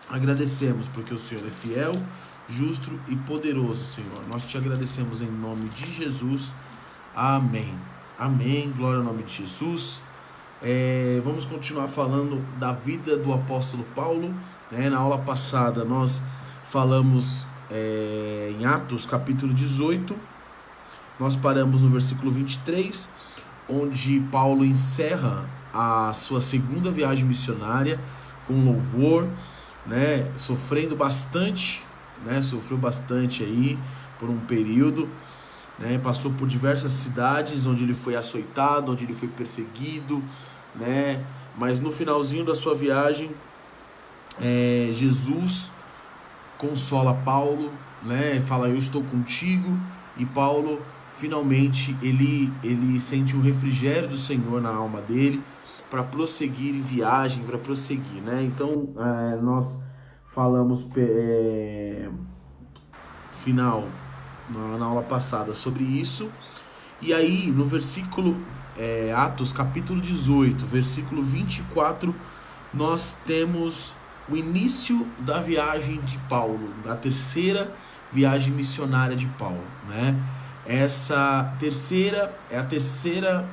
Agradecemos porque o Senhor é fiel, justo e poderoso, Senhor. Nós te agradecemos em nome de Jesus. Amém. Amém. Glória ao nome de Jesus. Vamos continuar falando da vida do apóstolo Paulo. Na aula passada nós falamos em Atos capítulo 18. Nós paramos no versículo 23, onde Paulo encerra a sua segunda viagem missionária com louvor, sofrendo bastante, sofreu bastante aí por um período, passou por diversas cidades onde ele foi açoitado, onde ele foi perseguido, mas no finalzinho da sua viagem, Jesus consola Paulo, fala: eu estou contigo, e Paulo finalmente ele sente um refrigério do Senhor na alma dele para prosseguir em viagem, para prosseguir, Então, nós falamos final na aula passada sobre isso. E aí, no versículo Atos, capítulo 18, versículo 24, nós temos o início da viagem de Paulo, da terceira viagem missionária de Paulo, Essa terceira é a terceira,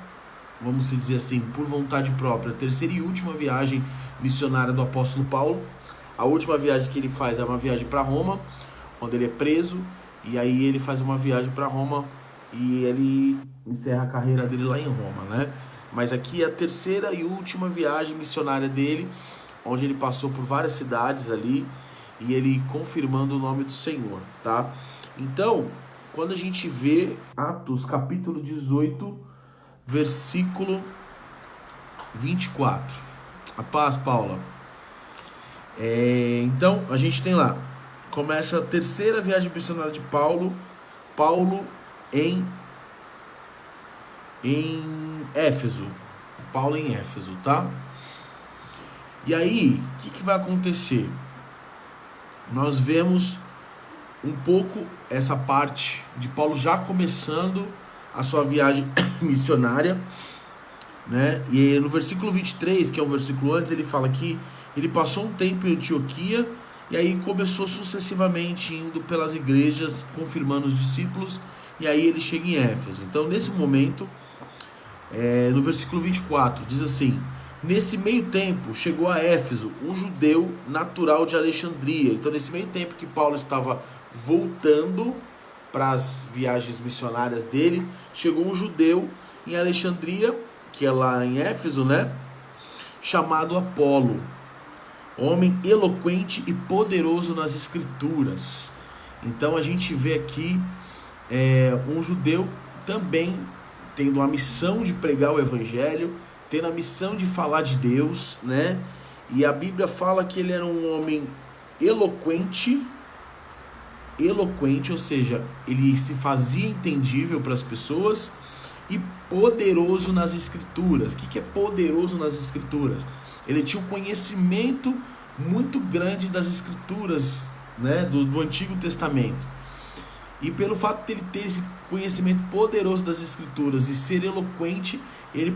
vamos dizer assim, por vontade própria, a terceira e última viagem missionária do apóstolo Paulo. A última viagem que ele faz é uma viagem para Roma, onde ele é preso, e aí ele faz uma viagem para Roma e ele encerra a carreira dele lá em Roma, Mas aqui é a terceira e última viagem missionária dele, onde ele passou por várias cidades ali, e ele confirmando o nome do Senhor, tá? Então, quando a gente vê Atos capítulo 18, versículo 24. A paz, Paula. Então, a gente tem lá, começa a terceira viagem missionária de Paulo em Éfeso. Paulo em Éfeso, tá? E aí, o que vai acontecer? Nós vemos um pouco essa parte de Paulo já começando a sua viagem missionária, E no versículo 23, que é um versículo antes, ele fala que ele passou um tempo em Antioquia e aí começou sucessivamente indo pelas igrejas, confirmando os discípulos, e aí ele chega em Éfeso. Então, nesse momento, no versículo 24, diz assim: nesse meio tempo chegou a Éfeso um judeu natural de Alexandria. Então, nesse meio tempo que Paulo estava voltando para as viagens missionárias dele, chegou um judeu em Alexandria, que é lá em Éfeso, chamado Apolo, homem eloquente e poderoso nas escrituras. Então a gente vê aqui um judeu também tendo a missão de pregar o evangelho, tendo a missão de falar de Deus, E a Bíblia fala que ele era um homem eloquente, ou seja, ele se fazia entendível para as pessoas, e poderoso nas escrituras. O que é poderoso nas escrituras? Ele tinha um conhecimento muito grande das escrituras, do Antigo Testamento. E pelo fato de ele ter esse conhecimento poderoso das escrituras e ser eloquente, ele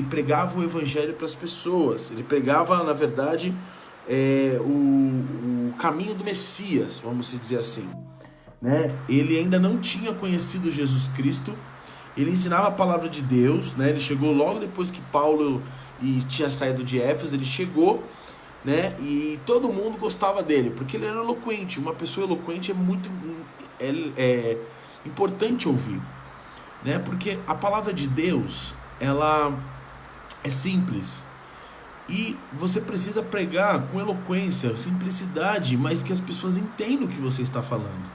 pregava o evangelho para as pessoas. Ele pregava, na verdade, o caminho do Messias, vamos dizer assim, Ele ainda não tinha conhecido Jesus Cristo. Ele ensinava a palavra de Deus, Ele chegou logo depois que Paulo tinha saído de Éfeso. Ele chegou, e todo mundo gostava dele, porque ele era eloquente. Uma pessoa eloquente é muito importante ouvir, porque a palavra de Deus, ela é simples, e você precisa pregar com eloquência, simplicidade, mas que as pessoas entendam o que você está falando,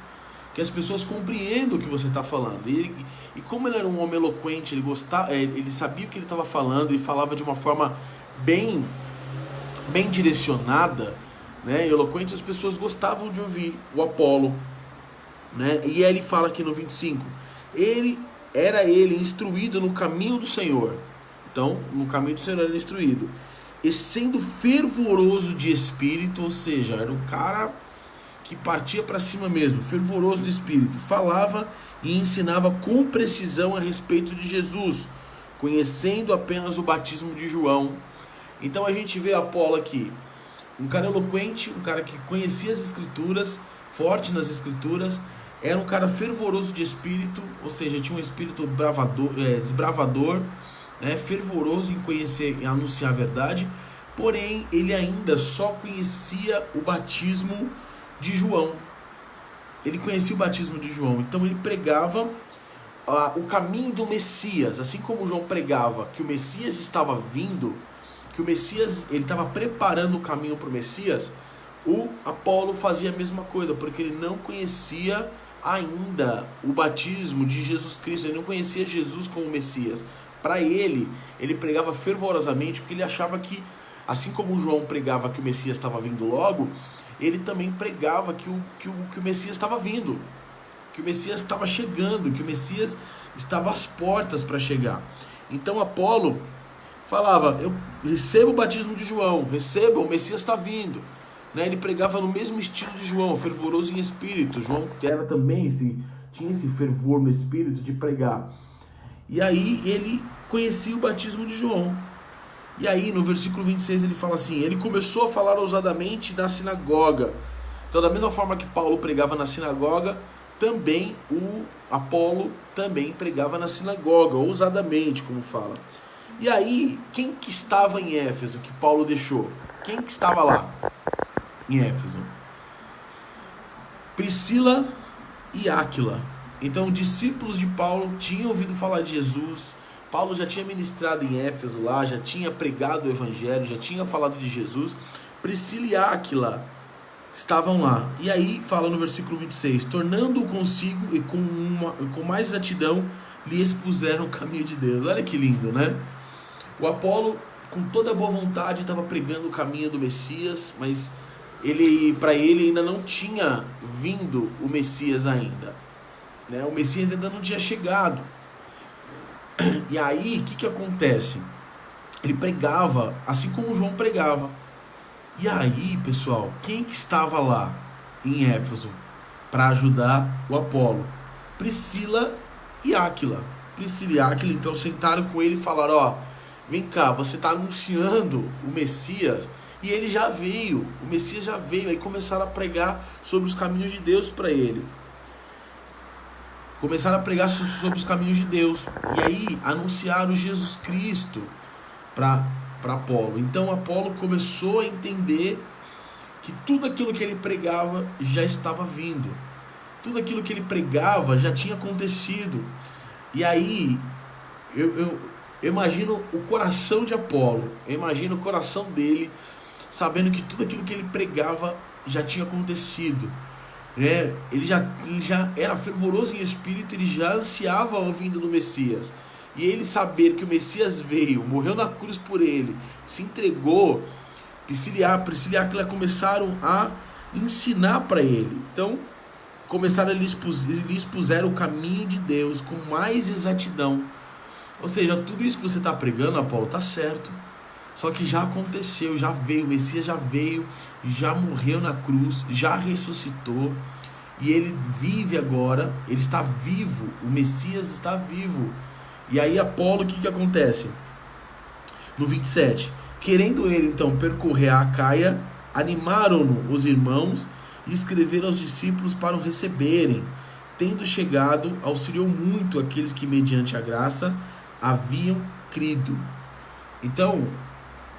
que as pessoas compreendam o que você está falando. E como ele era um homem eloquente, ele sabia o que ele estava falando e falava de uma forma bem direcionada, eloquente, as pessoas gostavam de ouvir o Apolo, E aí ele fala aqui no 25, ele instruído no caminho do Senhor. Então, no caminho do Senhor ele era instruído, e sendo fervoroso de espírito, ou seja, era um cara que partia para cima mesmo, fervoroso de espírito, falava e ensinava com precisão a respeito de Jesus, conhecendo apenas o batismo de João. Então a gente vê Apolo aqui, Um cara eloquente, um cara que conhecia as escrituras, forte nas escrituras, era um cara fervoroso de espírito, ou seja, tinha um espírito desbravador, né, fervoroso em conhecer e anunciar a verdade, porém ele ainda só conhecia o batismo de João. Ele conhecia o batismo de João, então ele pregava o caminho do Messias, assim como João pregava que o Messias estava vindo, que o Messias, ele estava preparando o caminho para o Messias, o Apolo fazia a mesma coisa, porque ele não conhecia ainda o batismo de Jesus Cristo, ele não conhecia Jesus como Messias. Para ele pregava fervorosamente, porque ele achava que, assim como João pregava que o Messias estava vindo logo, ele também pregava que o Messias estava vindo, que o Messias estava chegando, que o Messias estava às portas para chegar. Então Apolo falava, eu recebo o batismo de João, receba, o Messias está vindo. Né? Ele pregava no mesmo estilo de João, fervoroso em espírito. João era também tinha esse fervor no espírito de pregar. E aí ele conhecia o batismo de João. E aí no versículo 26 ele fala assim, ele começou a falar ousadamente na sinagoga. Então da mesma forma que Paulo pregava na sinagoga, também o Apolo também pregava na sinagoga, ousadamente, como fala. E aí, quem que estava em Éfeso que Paulo deixou? Quem que estava lá em Éfeso? Priscila e Áquila. Então, discípulos de Paulo tinham ouvido falar de Jesus. Paulo já tinha ministrado em Éfeso lá, já tinha pregado o evangelho, já tinha falado de Jesus. Priscila e Áquila estavam lá. E aí fala no versículo 26, tornando-o consigo e com mais exatidão lhe expuseram o caminho de Deus. Olha que lindo, né? O Apolo, com toda a boa vontade, estava pregando o caminho do Messias, mas para ele ainda não tinha vindo o Messias ainda, né? O Messias ainda não tinha chegado. E aí, o que acontece? Ele pregava assim como João pregava. E aí, pessoal, quem que estava lá em Éfeso para ajudar o Apolo? Priscila e Áquila. Priscila e Áquila, então, sentaram com ele e falaram, ó, vem cá, você está anunciando o Messias e ele já veio, o Messias já veio. Aí começaram a pregar sobre os caminhos de Deus para ele. Começaram a pregar sobre os caminhos de Deus. E aí anunciaram Jesus Cristo para Apolo. Então Apolo começou a entender que tudo aquilo que ele pregava já estava vindo. Tudo aquilo que ele pregava já tinha acontecido. E aí eu imagino o coração de Apolo, eu imagino o coração dele, sabendo que tudo aquilo que ele pregava já tinha acontecido. Né? Ele já era fervoroso em espírito, ele já ansiava a vinda do Messias. E ele saber que o Messias veio, morreu na cruz por ele, se entregou, Priscila e Áquila começaram a ensinar para ele. Então, começaram a lhe expuseram o caminho de Deus com mais exatidão. Ou seja, tudo isso que você está pregando, Apolo, está certo. Só que já aconteceu, já veio, o Messias já veio, já morreu na cruz, já ressuscitou. E ele vive agora, ele está vivo, o Messias está vivo. E aí Apolo, o que acontece? No 27, querendo ele então percorrer a Acaia, animaram-no os irmãos e escreveram aos discípulos para o receberem. Tendo chegado, auxiliou muito aqueles que mediante a graça haviam crido. Então,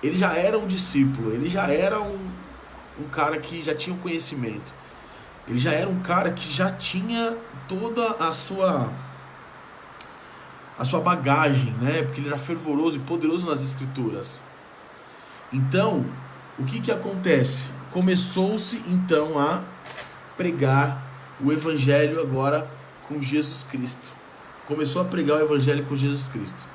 ele já era um discípulo, ele já era um cara que já tinha um conhecimento. Ele já era um cara que já tinha toda a sua bagagem, né? Porque ele era fervoroso e poderoso nas escrituras. Então, o que acontece? Começou-se então a pregar o evangelho agora com Jesus Cristo. Começou a pregar o evangelho com Jesus Cristo.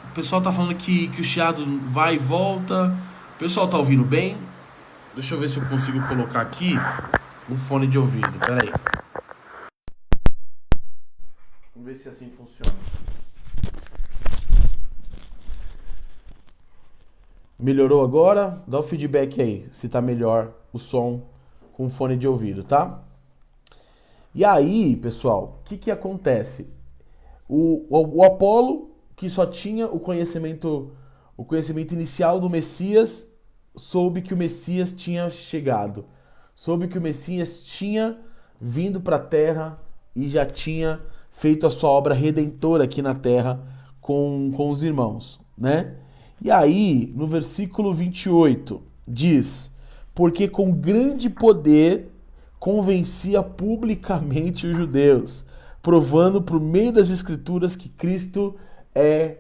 O pessoal tá falando que o chiado vai e volta. O pessoal tá ouvindo bem? Deixa eu ver se eu consigo colocar aqui um fone de ouvido. Pera aí. Vamos ver se assim funciona. Melhorou agora? Dá o feedback aí, se tá melhor o som com fone de ouvido, tá? E aí, pessoal, o que acontece? O Apolo, que só tinha o conhecimento o conhecimento inicial do Messias, soube que o Messias tinha chegado. Soube que o Messias tinha vindo para a terra e já tinha feito a sua obra redentora aqui na terra com os irmãos, né? E aí, no versículo 28, diz: porque com grande poder convencia publicamente os judeus, provando por meio das Escrituras que Cristo é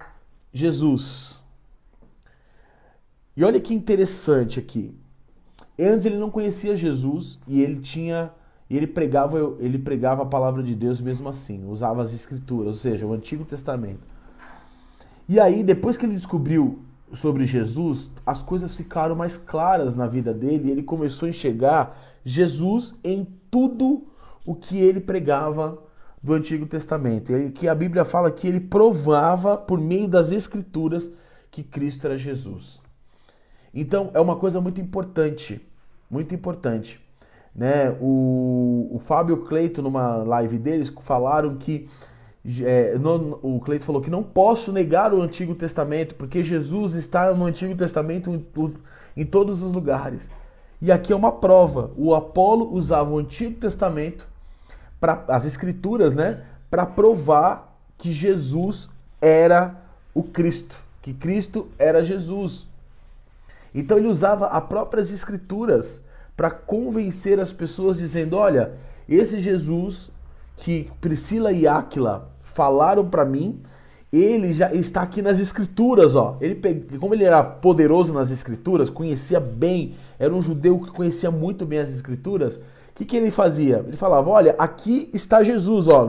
Jesus. E olha que interessante aqui. Antes ele não conhecia Jesus e ele pregava a palavra de Deus mesmo assim, usava as Escrituras, ou seja, o Antigo Testamento. E aí, depois que ele descobriu sobre Jesus, as coisas ficaram mais claras na vida dele e ele começou a enxergar Jesus em tudo o que ele pregava do Antigo Testamento. Que a Bíblia fala que ele provava por meio das Escrituras que Cristo era Jesus. Então é uma coisa muito importante, né? O Fábio e o Cleito, numa live deles, falaram que o Cleito falou que não posso negar o Antigo Testamento, porque Jesus está no Antigo Testamento em todos os lugares. E aqui é uma prova. O Apolo usava o Antigo Testamento, as Escrituras, né, para provar que Jesus era o Cristo, que Cristo era Jesus. Então ele usava as próprias Escrituras para convencer as pessoas, dizendo: olha, esse Jesus que Priscila e Áquila falaram para mim, ele já está aqui nas Escrituras, ó. Como ele era poderoso nas Escrituras, conhecia bem, era um judeu que conhecia muito bem as Escrituras, o que ele fazia? Ele falava: olha, aqui está Jesus, ó.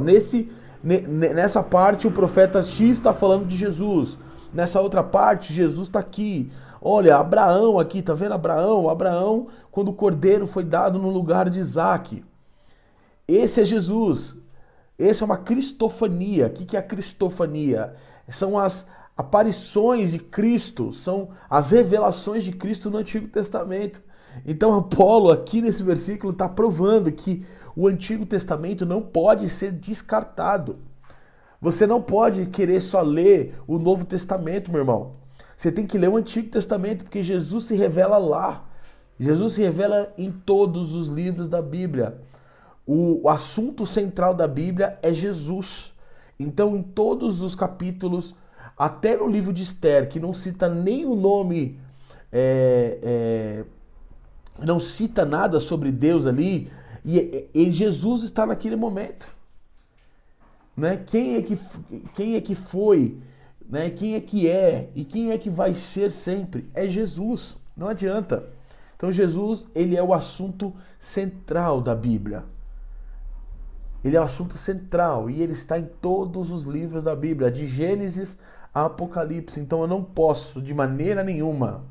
Nessa parte o profeta X está falando de Jesus, nessa outra parte Jesus está aqui. Olha, Abraão aqui, tá vendo Abraão? Abraão, quando o cordeiro foi dado no lugar de Isaac. Esse é Jesus. Essa é uma cristofania. O que é a cristofania? São as aparições de Cristo, são as revelações de Cristo no Antigo Testamento. Então Apolo, aqui nesse versículo, está provando que o Antigo Testamento não pode ser descartado. Você não pode querer só ler o Novo Testamento, meu irmão. Você tem que ler o Antigo Testamento, porque Jesus se revela lá. Jesus se revela em todos os livros da Bíblia. O assunto central da Bíblia é Jesus. Então, em todos os capítulos, até no livro de Esther, que não cita nem o nome, não cita nada sobre Deus ali, e Jesus está naquele momento. Né? Quem é que foi... Né? Quem é que é e quem é que vai ser sempre? É Jesus, não adianta. Então Jesus, ele é o assunto central da Bíblia. Ele é o assunto central e ele está em todos os livros da Bíblia, de Gênesis a Apocalipse. Então eu não posso, de maneira nenhuma,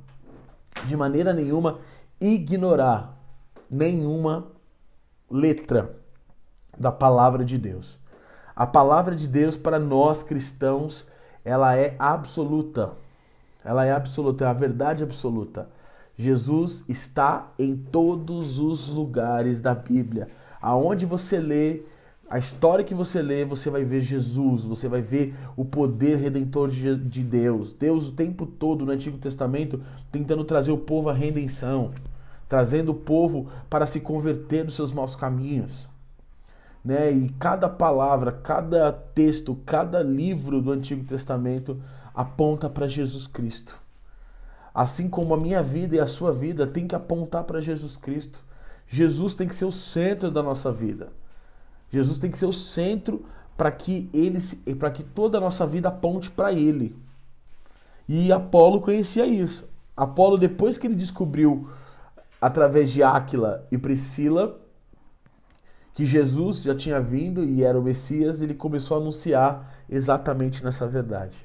ignorar nenhuma letra da palavra de Deus. A palavra de Deus para nós cristãos, ela é absoluta. Ela é absoluta, é a verdade absoluta. Jesus está em todos os lugares da Bíblia. Aonde você lê, a história que você lê, você vai ver Jesus, você vai ver o poder redentor de Deus. Deus o tempo todo no Antigo Testamento tentando trazer o povo à redenção, trazendo o povo para se converter dos seus maus caminhos. Né? E cada palavra, cada texto, cada livro do Antigo Testamento aponta para Jesus Cristo. Assim como a minha vida e a sua vida tem que apontar para Jesus Cristo. Jesus tem que ser o centro da nossa vida. Jesus tem que ser o centro para que toda a nossa vida aponte para Ele. E Apolo conhecia isso. Apolo, depois que ele descobriu, através de Áquila e Priscila, que Jesus já tinha vindo e era o Messias, ele começou a anunciar exatamente nessa verdade.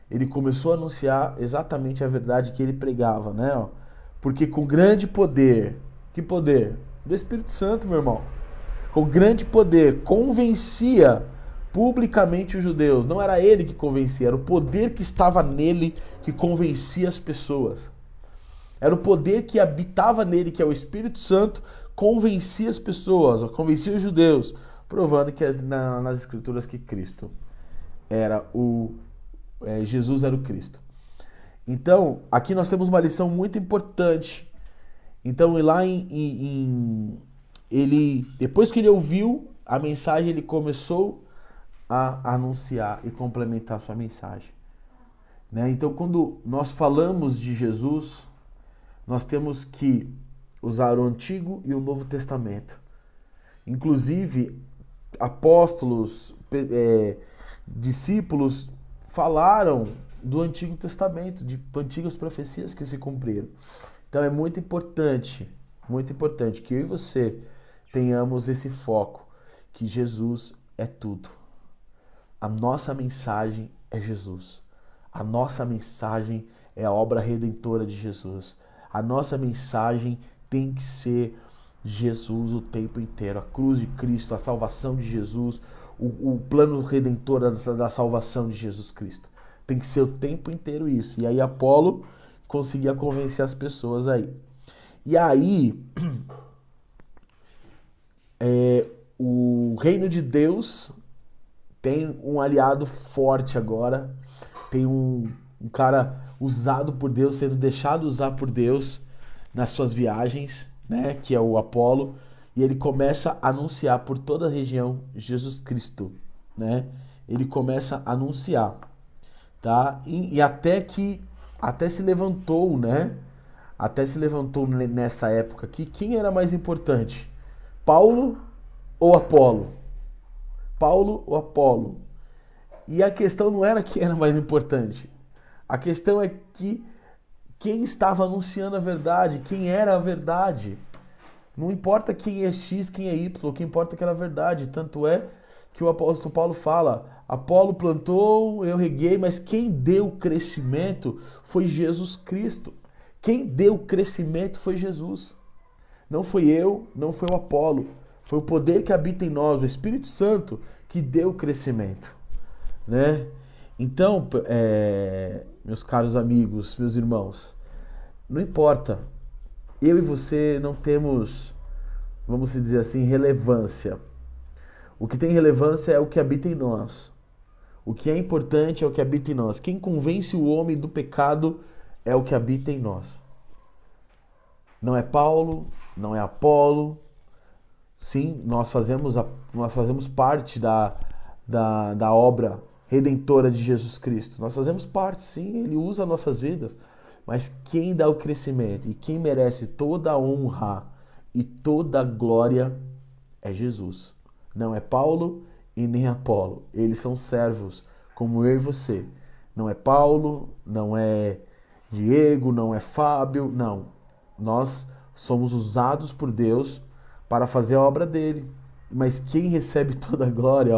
Ele começou a anunciar exatamente a verdade que ele pregava, né? Porque com grande poder, que poder? Do Espírito Santo, meu irmão. Com grande poder, convencia publicamente os judeus. Não era ele que convencia, era o poder que estava nele que convencia as pessoas. Era o poder que habitava nele, que é o Espírito Santo, convencia as pessoas, convencia os judeus, provando que nas Escrituras que Cristo era Jesus era o Cristo. Então, aqui nós temos uma lição muito importante. Então, ele, depois que ele ouviu a mensagem, ele começou a anunciar e complementar sua mensagem, né? Então, quando nós falamos de Jesus, nós temos que usar o Antigo e o Novo Testamento. Inclusive, apóstolos, discípulos falaram do Antigo Testamento, de antigas profecias que se cumpriram. Então é muito importante que eu e você tenhamos esse foco, que Jesus é tudo. A nossa mensagem é Jesus. A nossa mensagem é a obra redentora de Jesus. A nossa mensagem tem que ser Jesus o tempo inteiro. A cruz de Cristo, a salvação de Jesus, o plano redentor da salvação de Jesus Cristo. Tem que ser o tempo inteiro isso. E aí Apolo conseguia convencer as pessoas aí. E aí, o reino de Deus tem um aliado forte agora. Tem um cara usado por Deus, sendo deixado usar por Deus nas suas viagens, né? Que é o Apolo. E ele começa a anunciar por toda a região Jesus Cristo, né? Ele começa a anunciar, tá? E até se levantou, né? Até se levantou nessa época aqui. Quem era mais importante? Paulo ou Apolo? Paulo ou Apolo? E a questão não era quem era mais importante. A questão é que quem estava anunciando a verdade, quem era a verdade. Não importa quem é X, quem é Y, o que importa é que era a verdade. Tanto é que o apóstolo Paulo fala: Apolo plantou, eu reguei, mas quem deu o crescimento foi Jesus Cristo. Quem deu o crescimento foi Jesus. Não foi eu, não foi o Apolo. Foi o poder que habita em nós, o Espírito Santo, que deu o crescimento, né? Então, meus caros amigos, meus irmãos, não importa. Eu e você não temos, vamos dizer assim, relevância. O que tem relevância é o que habita em nós. O que é importante é o que habita em nós. Quem convence o homem do pecado é o que habita em nós. Não é Paulo, não é Apolo. Sim, nós fazemos parte da obra redentora de Jesus Cristo. Nós fazemos parte, sim, ele usa nossas vidas. Mas quem dá o crescimento e quem merece toda a honra e toda a glória é Jesus. Não é Paulo e nem Apolo. Eles são servos, como eu e você. Não é Paulo, não é Diego, não é Fábio, não. Nós somos usados por Deus para fazer a obra dele. Mas quem recebe toda a glória,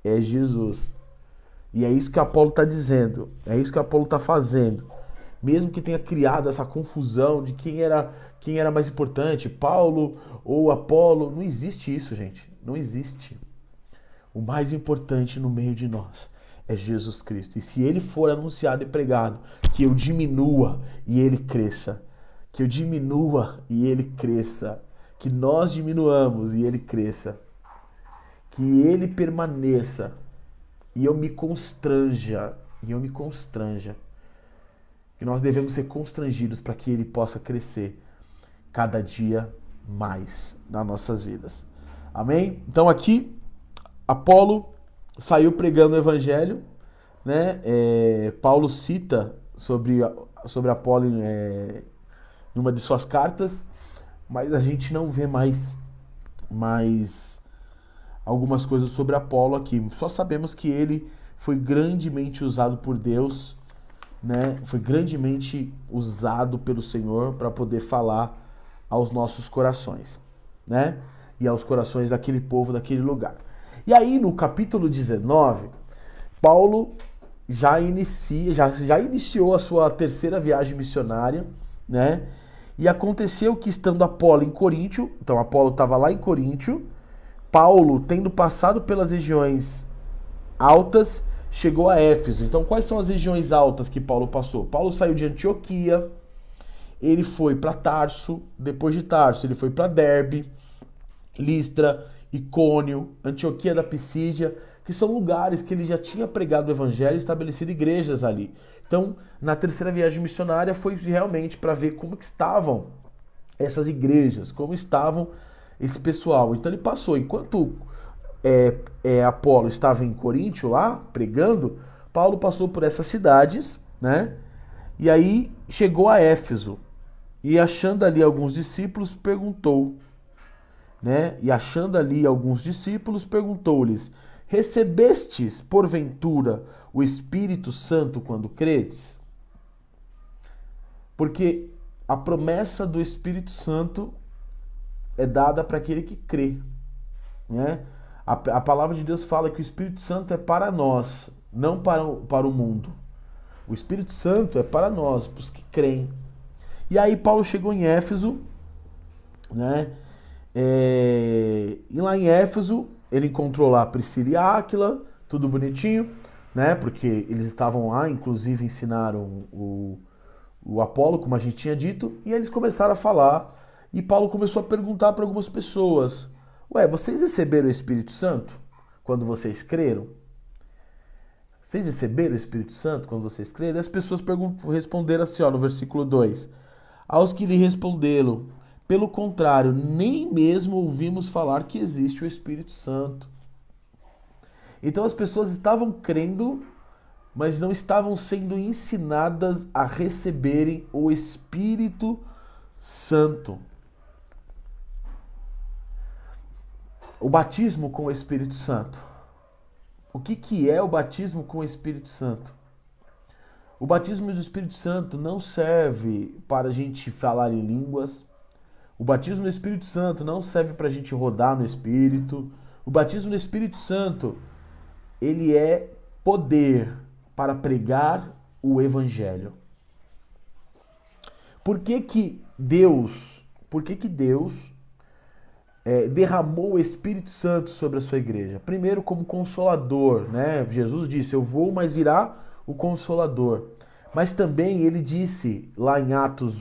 é Jesus. E é isso que Apolo está dizendo. É isso que Apolo está fazendo. Mesmo que tenha criado essa confusão de quem era mais importante, Paulo ou Apolo, não existe isso, gente. Não existe. O mais importante no meio de nós é Jesus Cristo. E se ele for anunciado e pregado, que eu diminua e ele cresça. Que eu diminua e ele cresça. Que nós diminuamos e ele cresça. Que ele permaneça e eu me constranja. Que nós devemos ser constrangidos para que ele possa crescer cada dia mais nas nossas vidas. Amém? Então aqui, Apolo saiu pregando o evangelho, né? Paulo cita sobre Apolo em uma de suas cartas, mas a gente não vê mais algumas coisas sobre Apolo aqui. Só sabemos que ele foi grandemente usado por Deus, né? Foi grandemente usado pelo Senhor para poder falar aos nossos corações, né? E aos corações daquele povo, daquele lugar. E aí no capítulo 19, Paulo já iniciou a sua terceira viagem missionária, né? E aconteceu que estando Apolo em Coríntio, então Apolo estava lá em Coríntio, Paulo, tendo passado pelas regiões altas, chegou a Éfeso. Então, quais são as regiões altas que Paulo passou? Paulo saiu de Antioquia, ele foi para Tarso, depois de Tarso ele foi para Derbe, Listra, Icônio, Antioquia da Pisídia, que são lugares que ele já tinha pregado o evangelho e estabelecido igrejas ali. Então, na terceira viagem missionária foi realmente para ver como que estavam essas igrejas, como estavam esse pessoal. Então ele passou, enquanto Apolo estava em Coríntio lá, pregando, Paulo passou por essas cidades, né? E aí chegou a Éfeso. E achando ali alguns discípulos, perguntou, né? E achando ali alguns discípulos, perguntou-lhes: recebestes, porventura, o Espírito Santo quando credes? Porque a promessa do Espírito Santo é dada para aquele que crê, né? A palavra de Deus fala que o Espírito Santo é para nós, não para o mundo. O Espírito Santo é para nós, para os que creem. E aí Paulo chegou em Éfeso, né? E lá em Éfeso ele encontrou lá Priscila e Áquila, tudo bonitinho, né? Porque eles estavam lá, inclusive ensinaram o Apolo, como a gente tinha dito, e eles começaram a falar. E Paulo começou a perguntar para algumas pessoas: ué, vocês receberam o Espírito Santo quando vocês creram? Vocês receberam o Espírito Santo quando vocês creram? E as pessoas responderam assim, ó, no versículo 2: aos que lhe responderam: pelo contrário, nem mesmo ouvimos falar que existe o Espírito Santo. Então as pessoas estavam crendo, mas não estavam sendo ensinadas a receberem o Espírito Santo. O batismo com o Espírito Santo. O que é o batismo com o Espírito Santo? O batismo do Espírito Santo não serve para a gente falar em línguas. O batismo do Espírito Santo não serve para a gente rodar no Espírito. O batismo do Espírito Santo, ele é poder para pregar o Evangelho. Por que Deus derramou o Espírito Santo sobre a sua igreja? Primeiro, como consolador, né? Jesus disse: eu vou, mas virá o Consolador. Mas também ele disse lá em Atos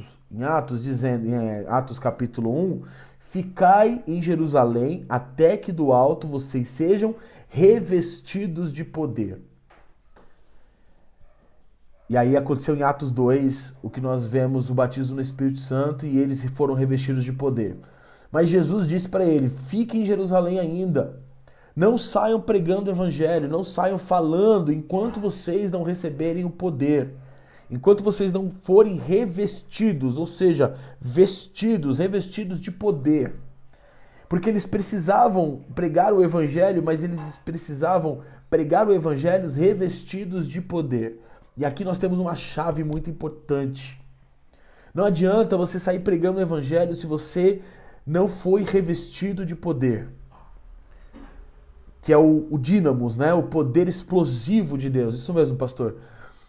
dizendo, em Atos capítulo 1, ficai em Jerusalém até que do alto vocês sejam revestidos de poder. E aí aconteceu em Atos 2, o que nós vemos, o batismo no Espírito Santo, e eles foram revestidos de poder. Mas Jesus disse para ele: fiquem em Jerusalém ainda. Não saiam pregando o evangelho, não saiam falando enquanto vocês não receberem o poder. Enquanto vocês não forem revestidos, ou seja, revestidos de poder. Porque eles precisavam pregar o evangelho, mas eles precisavam pregar o evangelho revestidos de poder. E aqui nós temos uma chave muito importante. Não adianta você sair pregando o evangelho se você não foi revestido de poder. Que é o dínamos, né? O poder explosivo de Deus. Isso mesmo, pastor.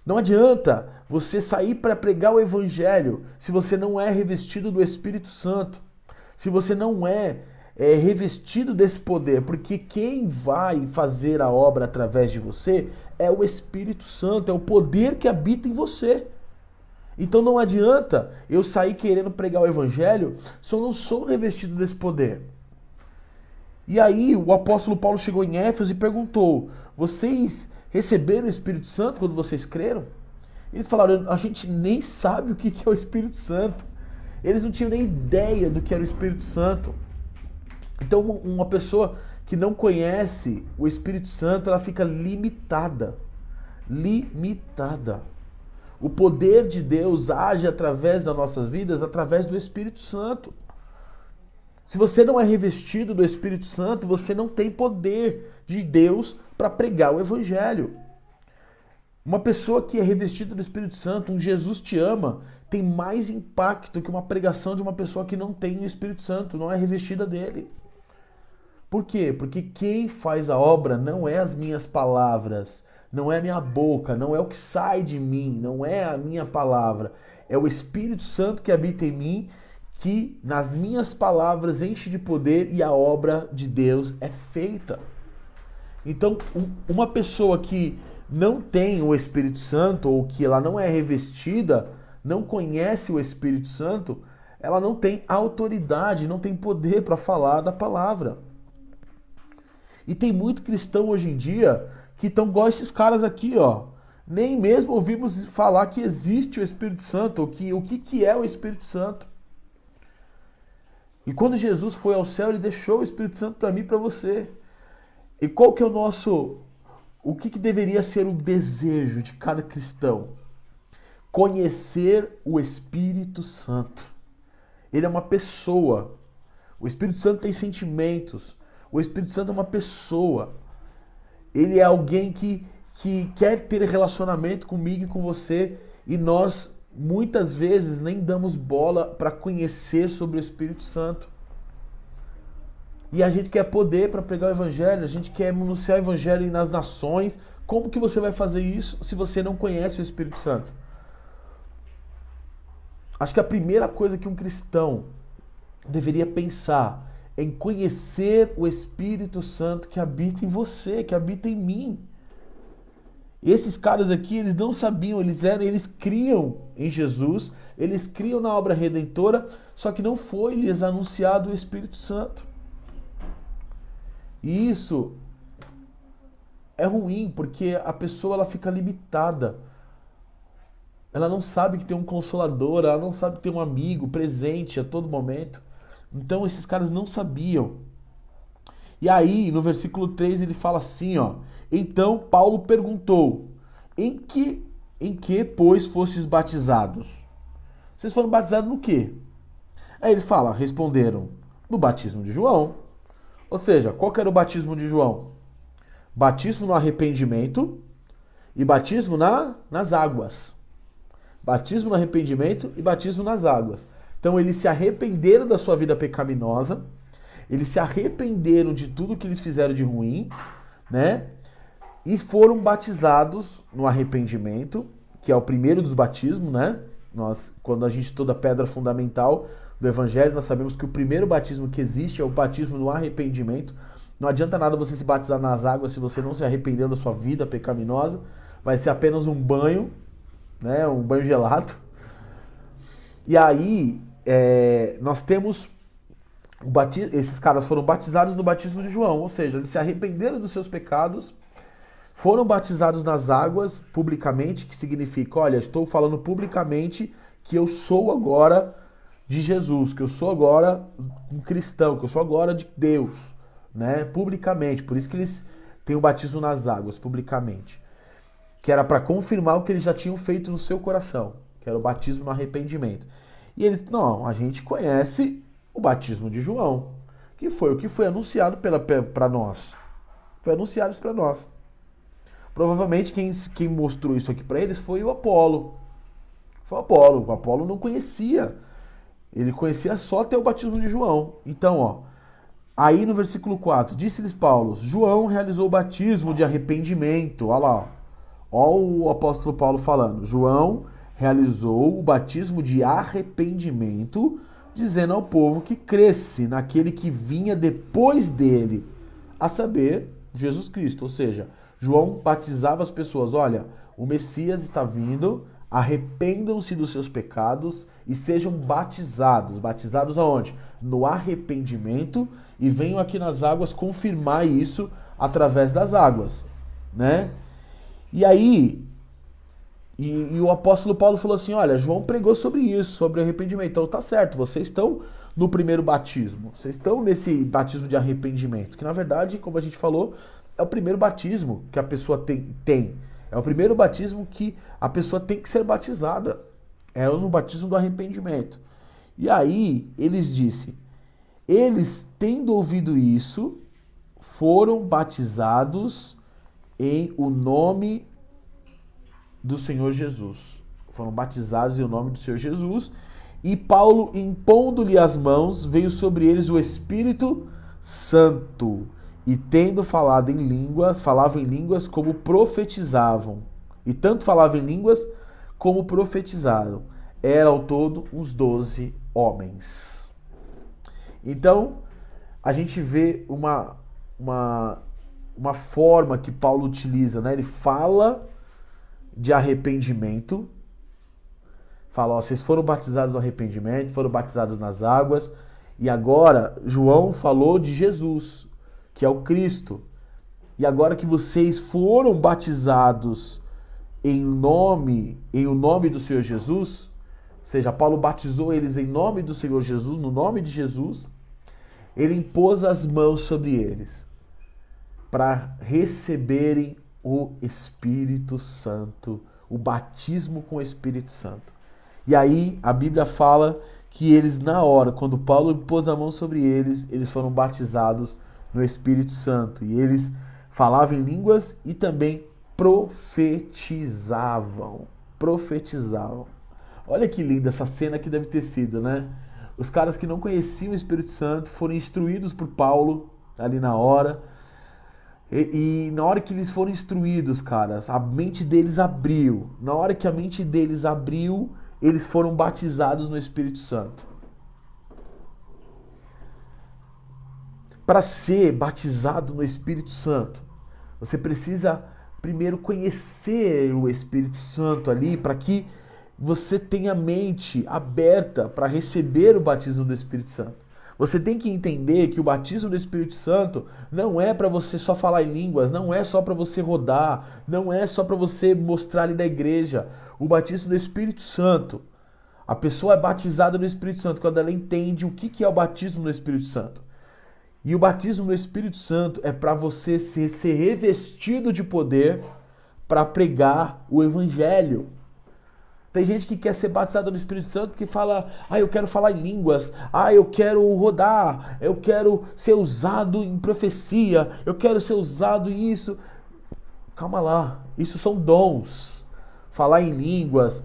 Não adianta você sair para pregar o evangelho se você não é revestido do Espírito Santo. Se você não é revestido desse poder. Porque quem vai fazer a obra através de você é o Espírito Santo. É o poder que habita em você. Então não adianta eu sair querendo pregar o evangelho se eu não sou revestido desse poder. E aí o apóstolo Paulo chegou em Éfeso e perguntou: vocês receberam o Espírito Santo quando vocês creram? Eles falaram: a gente nem sabe o que é o Espírito Santo. Eles não tinham nem ideia do que era o Espírito Santo. Então uma pessoa que não conhece o Espírito Santo, ela fica limitada. O poder de Deus age através das nossas vidas, através do Espírito Santo. Se você não é revestido do Espírito Santo, você não tem poder de Deus para pregar o Evangelho. Uma pessoa que é revestida do Espírito Santo, um Jesus te ama, tem mais impacto que uma pregação de uma pessoa que não tem o Espírito Santo, não é revestida dele. Por quê? Porque quem faz a obra não é as minhas palavras, não é a minha boca, não é o que sai de mim, não é a minha palavra. É o Espírito Santo que habita em mim, que nas minhas palavras enche de poder e a obra de Deus é feita. Então, uma pessoa que não tem o Espírito Santo, ou que ela não é revestida, não conhece o Espírito Santo, ela não tem autoridade, não tem poder para falar da palavra. E tem muito cristão hoje em dia que estão igual esses caras aqui, ó. nem mesmo ouvimos falar que existe o Espírito Santo, ou o que é o Espírito Santo. E quando Jesus foi ao céu, ele deixou o Espírito Santo para mim e para você. E qual que é o que deveria ser o desejo de cada cristão? Conhecer o Espírito Santo. Ele é uma pessoa. O Espírito Santo tem sentimentos. O Espírito Santo é uma pessoa. Ele é alguém que quer ter relacionamento comigo e com você, e nós muitas vezes nem damos bola para conhecer sobre o Espírito Santo. E a gente quer poder para pregar o Evangelho, a gente quer anunciar o Evangelho nas nações. Como que você vai fazer isso se você não conhece o Espírito Santo? Acho que a primeira coisa que um cristão deveria pensar é em conhecer o Espírito Santo que habita em você, que habita em mim. Esses caras aqui, eles não sabiam, eles criam em Jesus, eles criam na obra redentora, só que não foi lhes anunciado o Espírito Santo. E isso é ruim, porque a pessoa ela fica limitada. Ela não sabe que tem um consolador, ela não sabe que tem um amigo presente a todo momento. Então esses caras não sabiam. E aí, no versículo 3, ele fala assim, ó: então Paulo perguntou: em que, pois, fostes batizados? Vocês foram batizados no quê? Aí eles responderam: no batismo de João. Ou seja, qual que era o batismo de João? Batismo no arrependimento e batismo nas águas. Batismo no arrependimento e batismo nas águas. Então eles se arrependeram da sua vida pecaminosa, eles se arrependeram de tudo que eles fizeram de ruim, né? E foram batizados no arrependimento, que é o primeiro dos batismos, né? Quando a gente estuda a pedra fundamental do Evangelho, nós sabemos que o primeiro batismo que existe é o batismo no arrependimento. Não adianta nada você se batizar nas águas se você não se arrependeu da sua vida pecaminosa. Vai ser apenas um banho, né? Um banho gelado. E aí, nós temos esses caras foram batizados no batismo de João, ou seja, eles se arrependeram dos seus pecados, foram batizados nas águas publicamente, que significa, olha, estou falando publicamente que eu sou agora de Jesus, que eu sou agora um cristão, que eu sou agora de Deus, né? Publicamente. Por isso que eles têm o batismo nas águas, publicamente. Que era para confirmar o que eles já tinham feito no seu coração, que era o batismo no arrependimento. E eles, não, a gente conhece o batismo de João, que foi o que foi anunciado para nós. Foi anunciado isso para nós. Provavelmente quem mostrou isso aqui para eles foi o Apolo. Foi o Apolo. O Apolo não conhecia. Ele conhecia só até o batismo de João. Então, ó, aí no versículo 4, disse-lhes Paulo: João realizou o batismo de arrependimento. Olha lá, ó o apóstolo Paulo falando. João realizou o batismo de arrependimento, dizendo ao povo que cresce naquele que vinha depois dele, a saber, Jesus Cristo. Ou seja, João batizava as pessoas: olha, o Messias está vindo, arrependam-se dos seus pecados e sejam batizados. Batizados aonde? No arrependimento, e venham aqui nas águas confirmar isso através das águas, né? E aí, e o apóstolo Paulo falou assim: olha, João pregou sobre isso, sobre arrependimento. Então tá certo, vocês estão no primeiro batismo, vocês estão nesse batismo de arrependimento, que na verdade, como a gente falou, é o primeiro batismo que a pessoa tem. É o primeiro batismo que a pessoa tem que ser batizada. É no batismo do arrependimento. E aí, eles tendo ouvido isso, foram batizados em o nome do Senhor Jesus. Foram batizados em o nome do Senhor Jesus. E Paulo, impondo-lhe as mãos, veio sobre eles o Espírito Santo. E tendo falado em línguas, falavam em línguas como profetizavam. E tanto falavam em línguas como profetizaram. Era ao todo uns 12 homens. Então, a gente vê uma forma que Paulo utiliza, né? Ele fala de arrependimento. Fala, ó, vocês foram batizados no arrependimento, foram batizados nas águas. E agora, João falou de Jesus, que é o Cristo. E agora que vocês foram batizados em o nome do Senhor Jesus, ou seja, Paulo batizou eles em nome do Senhor Jesus, no nome de Jesus, ele impôs as mãos sobre eles para receberem o Espírito Santo, o batismo com o Espírito Santo. E aí a Bíblia fala que eles, na hora, quando Paulo impôs a mão sobre eles, eles foram batizados no Espírito Santo. E eles falavam em línguas e também profetizavam. Profetizavam. Olha que linda essa cena que deve ter sido, né? Os caras que não conheciam o Espírito Santo foram instruídos por Paulo ali na hora. E na hora que eles foram instruídos, caras, a mente deles abriu. Na hora que a mente deles abriu, eles foram batizados no Espírito Santo. Para ser batizado no Espírito Santo, você precisa primeiro conhecer o Espírito Santo ali, para que você tenha a mente aberta para receber o batismo do Espírito Santo. Você tem que entender que o batismo do Espírito Santo não é para você só falar em línguas, não é só para você rodar, não é só para você mostrar ali na igreja. O batismo do Espírito Santo, a pessoa é batizada no Espírito Santo quando ela entende o que é o batismo no Espírito Santo. E o batismo no Espírito Santo é para você ser revestido de poder para pregar o Evangelho. Tem gente que quer ser batizada no Espírito Santo porque fala, eu quero falar em línguas, eu quero rodar, eu quero ser usado em profecia, eu quero ser usado em isso. Calma lá, isso são dons. Falar em línguas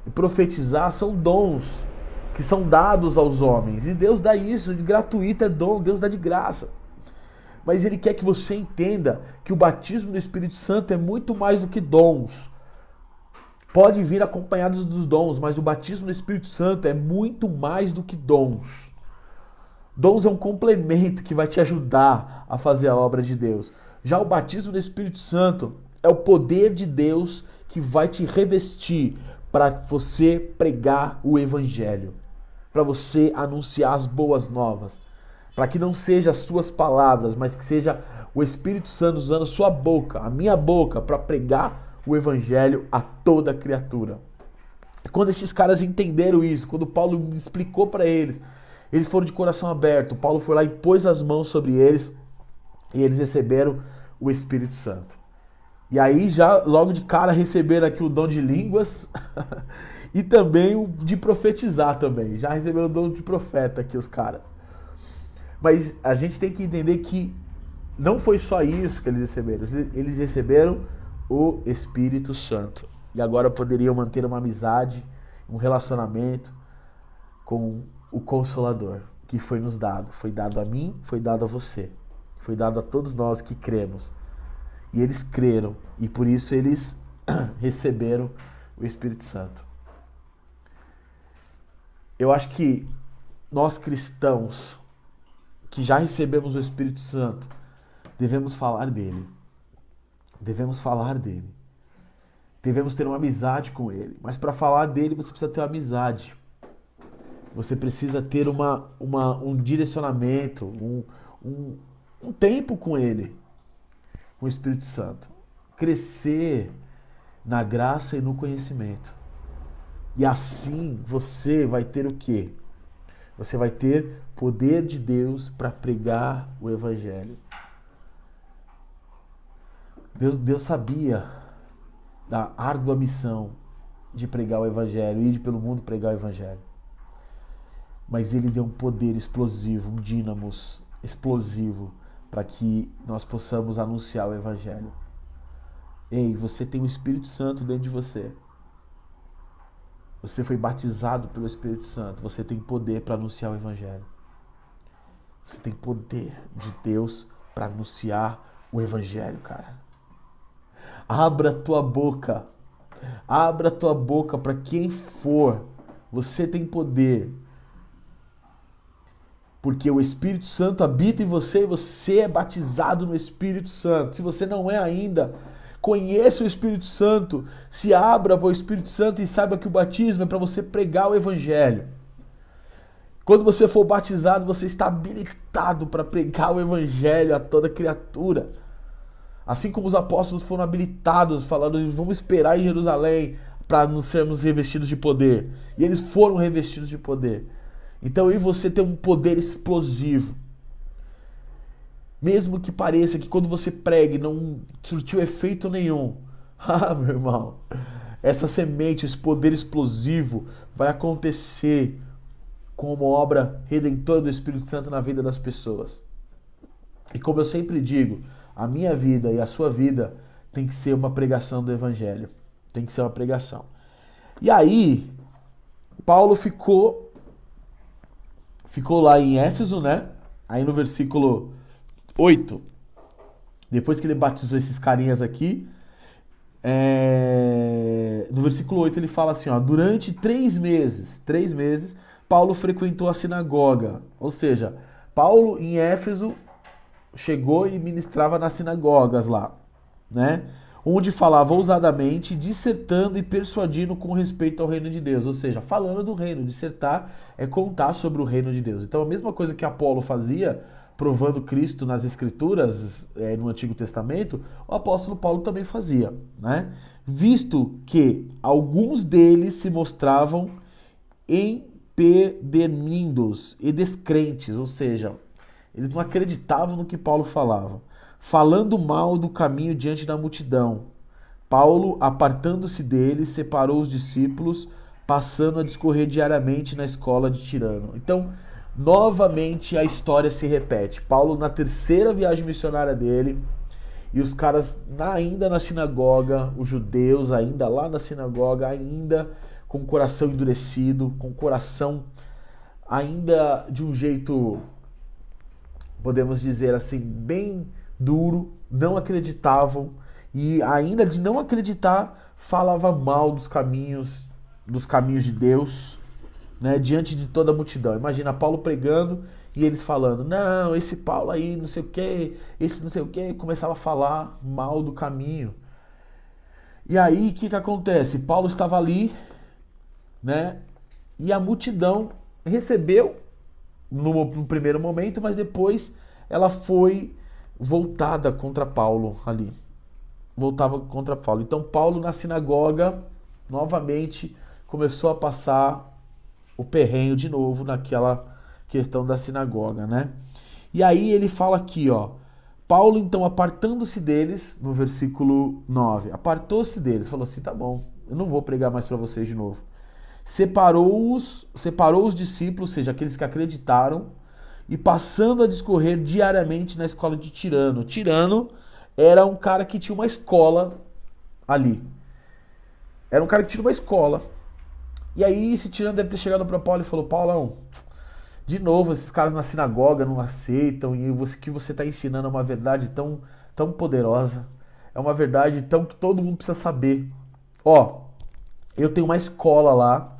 e profetizar são dons que são dados aos homens. E Deus dá isso, de gratuito é dom, Deus dá de graça. Mas Ele quer que você entenda que o batismo do Espírito Santo é muito mais do que dons. Pode vir acompanhados dos dons, mas o batismo do Espírito Santo é muito mais do que dons. Dons é um complemento que vai te ajudar a fazer a obra de Deus. Já o batismo do Espírito Santo é o poder de Deus que vai te revestir para você pregar o Evangelho, para você anunciar as boas novas, para que não seja as suas palavras, mas que seja o Espírito Santo usando a sua boca, a minha boca, para pregar o Evangelho a toda criatura. Quando esses caras entenderam isso, quando Paulo explicou para eles, eles foram de coração aberto. Paulo foi lá e pôs as mãos sobre eles e eles receberam o Espírito Santo. E aí já logo de cara receberam aqui o dom de línguas e também o de profetizar também. Já receberam o dom de profeta aqui os caras. Mas a gente tem que entender que não foi só isso que eles receberam. Eles receberam o Espírito Santo. E agora poderiam manter uma amizade, um relacionamento com o Consolador, que foi nos dado. Foi dado a mim, foi dado a você. Foi dado a todos nós que cremos. E eles creram. E por isso eles receberam o Espírito Santo. Eu acho que nós cristãos, que já recebemos o Espírito Santo, devemos falar dele. Devemos falar dele. Devemos ter uma amizade com ele. Mas para falar dele, você precisa ter uma amizade. Você precisa ter um direcionamento, um tempo com ele, com o Espírito Santo. Crescer na graça e no conhecimento. E assim você vai ter o quê? Você vai ter poder de Deus para pregar o Evangelho. Deus sabia da árdua missão de pregar o Evangelho, ir pelo mundo pregar o Evangelho. Mas Ele deu um poder explosivo, um dínamo explosivo, para que nós possamos anunciar o Evangelho. Ei, você tem o Espírito Santo dentro de você. Você foi batizado pelo Espírito Santo. Você tem poder para anunciar o Evangelho. Você tem poder de Deus para anunciar o Evangelho, cara. Abra a tua boca. Abra a tua boca para quem for. Você tem poder. Porque o Espírito Santo habita em você e você é batizado no Espírito Santo. Se você não é ainda, conheça o Espírito Santo. Se abra para o Espírito Santo e saiba que o batismo é para você pregar o Evangelho. Quando você for batizado, você está habilitado para pregar o Evangelho a toda criatura. Assim como os apóstolos foram habilitados, falando, vamos esperar em Jerusalém para nos sermos revestidos de poder. E eles foram revestidos de poder. Então eu e você tem um poder explosivo. Mesmo que pareça que quando você pregue não surtiu efeito nenhum. Ah, meu irmão, essa semente, esse poder explosivo vai acontecer como obra redentora do Espírito Santo na vida das pessoas. E como eu sempre digo, a minha vida e a sua vida tem que ser uma pregação do Evangelho. Tem que ser uma pregação. E aí, Paulo ficou lá em Éfeso, né? Aí no versículo 8, depois que ele batizou esses carinhas aqui, no versículo 8 ele fala assim, ó, durante 3 meses, Paulo frequentou a sinagoga. Ou seja, Paulo em Éfeso chegou e ministrava nas sinagogas lá, né? Onde falava ousadamente, dissertando e persuadindo com respeito ao reino de Deus. Ou seja, falando do reino. Dissertar é contar sobre o reino de Deus. Então a mesma coisa que Apolo fazia, provando Cristo nas Escrituras, no Antigo Testamento, o apóstolo Paulo também fazia, né? Visto que alguns deles se mostravam empedernidos e descrentes, ou seja, eles não acreditavam no que Paulo falava, falando mal do caminho diante da multidão. Paulo, apartando-se deles, separou os discípulos, passando a discorrer diariamente na escola de Tirano. Então, novamente a história se repete. Paulo na 3ª viagem missionária dele, e os caras ainda na sinagoga, os judeus ainda lá na sinagoga, ainda com o coração endurecido, com o coração ainda de um jeito, podemos dizer assim, bem duro, não acreditavam, e ainda de não acreditar, falava mal dos caminhos de Deus, né, diante de toda a multidão. Imagina Paulo pregando e eles falando, não, esse Paulo aí, não sei o que, esse não sei o que, começava a falar mal do caminho. E aí, o que acontece? Paulo estava ali, né, e a multidão recebeu no primeiro momento, mas depois ela foi voltada contra Paulo ali. Voltava contra Paulo. Então Paulo na sinagoga, novamente, começou a passar o perrenho de novo naquela questão da sinagoga, né? E aí ele fala aqui, ó, Paulo então apartando-se deles, no versículo 9, apartou-se deles, falou assim, tá bom, eu não vou pregar mais para vocês de novo. Separou os discípulos, ou seja, aqueles que acreditaram, e passando a discorrer diariamente na escola de Tirano. Tirano era um cara que tinha uma escola ali. Era um cara que tinha uma escola. E aí esse Tirano deve ter chegado para Paulo e falou, Paulão, de novo, esses caras na sinagoga não aceitam, e o que você está ensinando é uma verdade tão poderosa, é uma verdade tão que todo mundo precisa saber. Ó, eu tenho uma escola lá,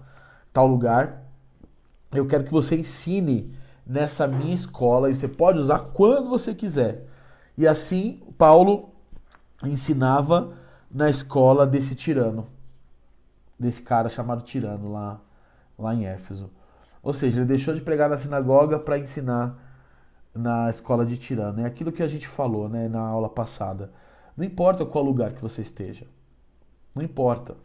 tal lugar, eu quero que você ensine nessa minha escola, e você pode usar quando você quiser. E assim, Paulo ensinava na escola desse Tirano, desse cara chamado Tirano lá em Éfeso. Ou seja, ele deixou de pregar na sinagoga para ensinar na escola de Tirano. É aquilo que a gente falou, né, na aula passada. Não importa qual lugar que você esteja. Não importa.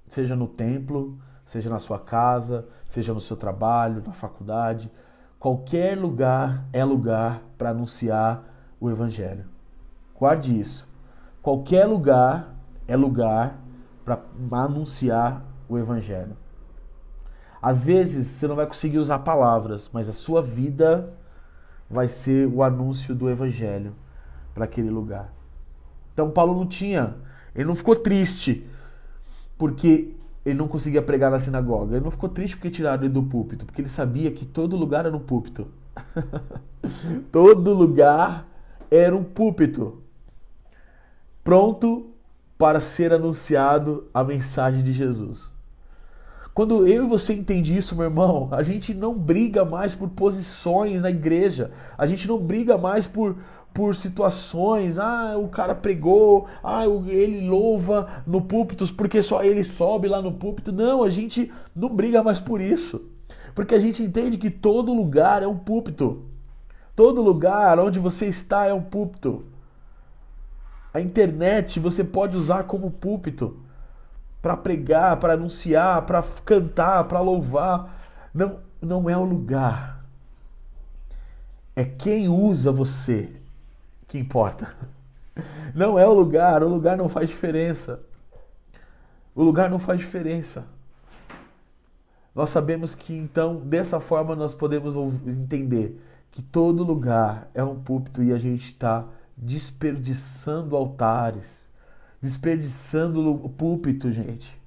Seja no templo, seja na sua casa, seja no seu trabalho, na faculdade. Qualquer lugar é lugar para anunciar o Evangelho. Guarde isso. Qualquer lugar é lugar para anunciar o Evangelho. Às vezes você não vai conseguir usar palavras, mas a sua vida vai ser o anúncio do Evangelho para aquele lugar. Então Paulo ele não ficou triste porque ele não conseguia pregar na sinagoga. Ele não ficou triste porque tiraram ele do púlpito, porque ele sabia que todo lugar era um púlpito. Todo lugar era um púlpito, pronto para ser anunciado a mensagem de Jesus. Quando eu e você entende isso, meu irmão, a gente não briga mais por posições na igreja. A gente não briga mais por situações. Ah, o cara pregou. Ah, ele louva no púlpito porque só ele sobe lá no púlpito. Não, a gente não briga mais por isso. Porque a gente entende que todo lugar é um púlpito. Todo lugar onde você está é um púlpito. A internet você pode usar como púlpito para pregar, para anunciar, para cantar, para louvar. Não é o lugar. É quem usa você que importa. Não é o lugar não faz diferença. O lugar não faz diferença. Nós sabemos que, então, dessa forma nós podemos entender que todo lugar é um púlpito e a gente está desperdiçando altares, desperdiçando o púlpito, gente.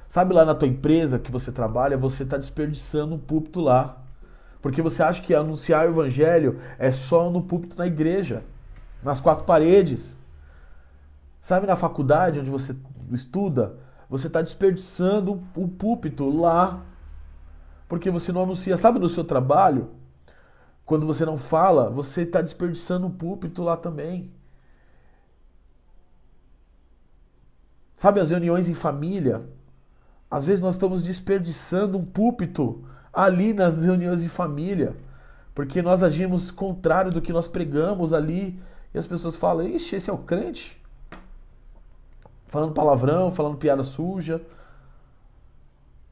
Sabe lá na tua empresa que você trabalha, você está desperdiçando um púlpito lá. Porque você acha que anunciar o evangelho é só no púlpito na igreja, nas quatro paredes. Sabe na faculdade onde você estuda, você está desperdiçando o púlpito lá. Porque você não anuncia. Sabe no seu trabalho, quando você não fala, você está desperdiçando o púlpito lá também. Sabe as reuniões em família? Às vezes nós estamos desperdiçando um púlpito ali nas reuniões em família, porque nós agimos contrário do que nós pregamos ali, e as pessoas falam, ixi, esse é o crente? Falando palavrão, falando piada suja.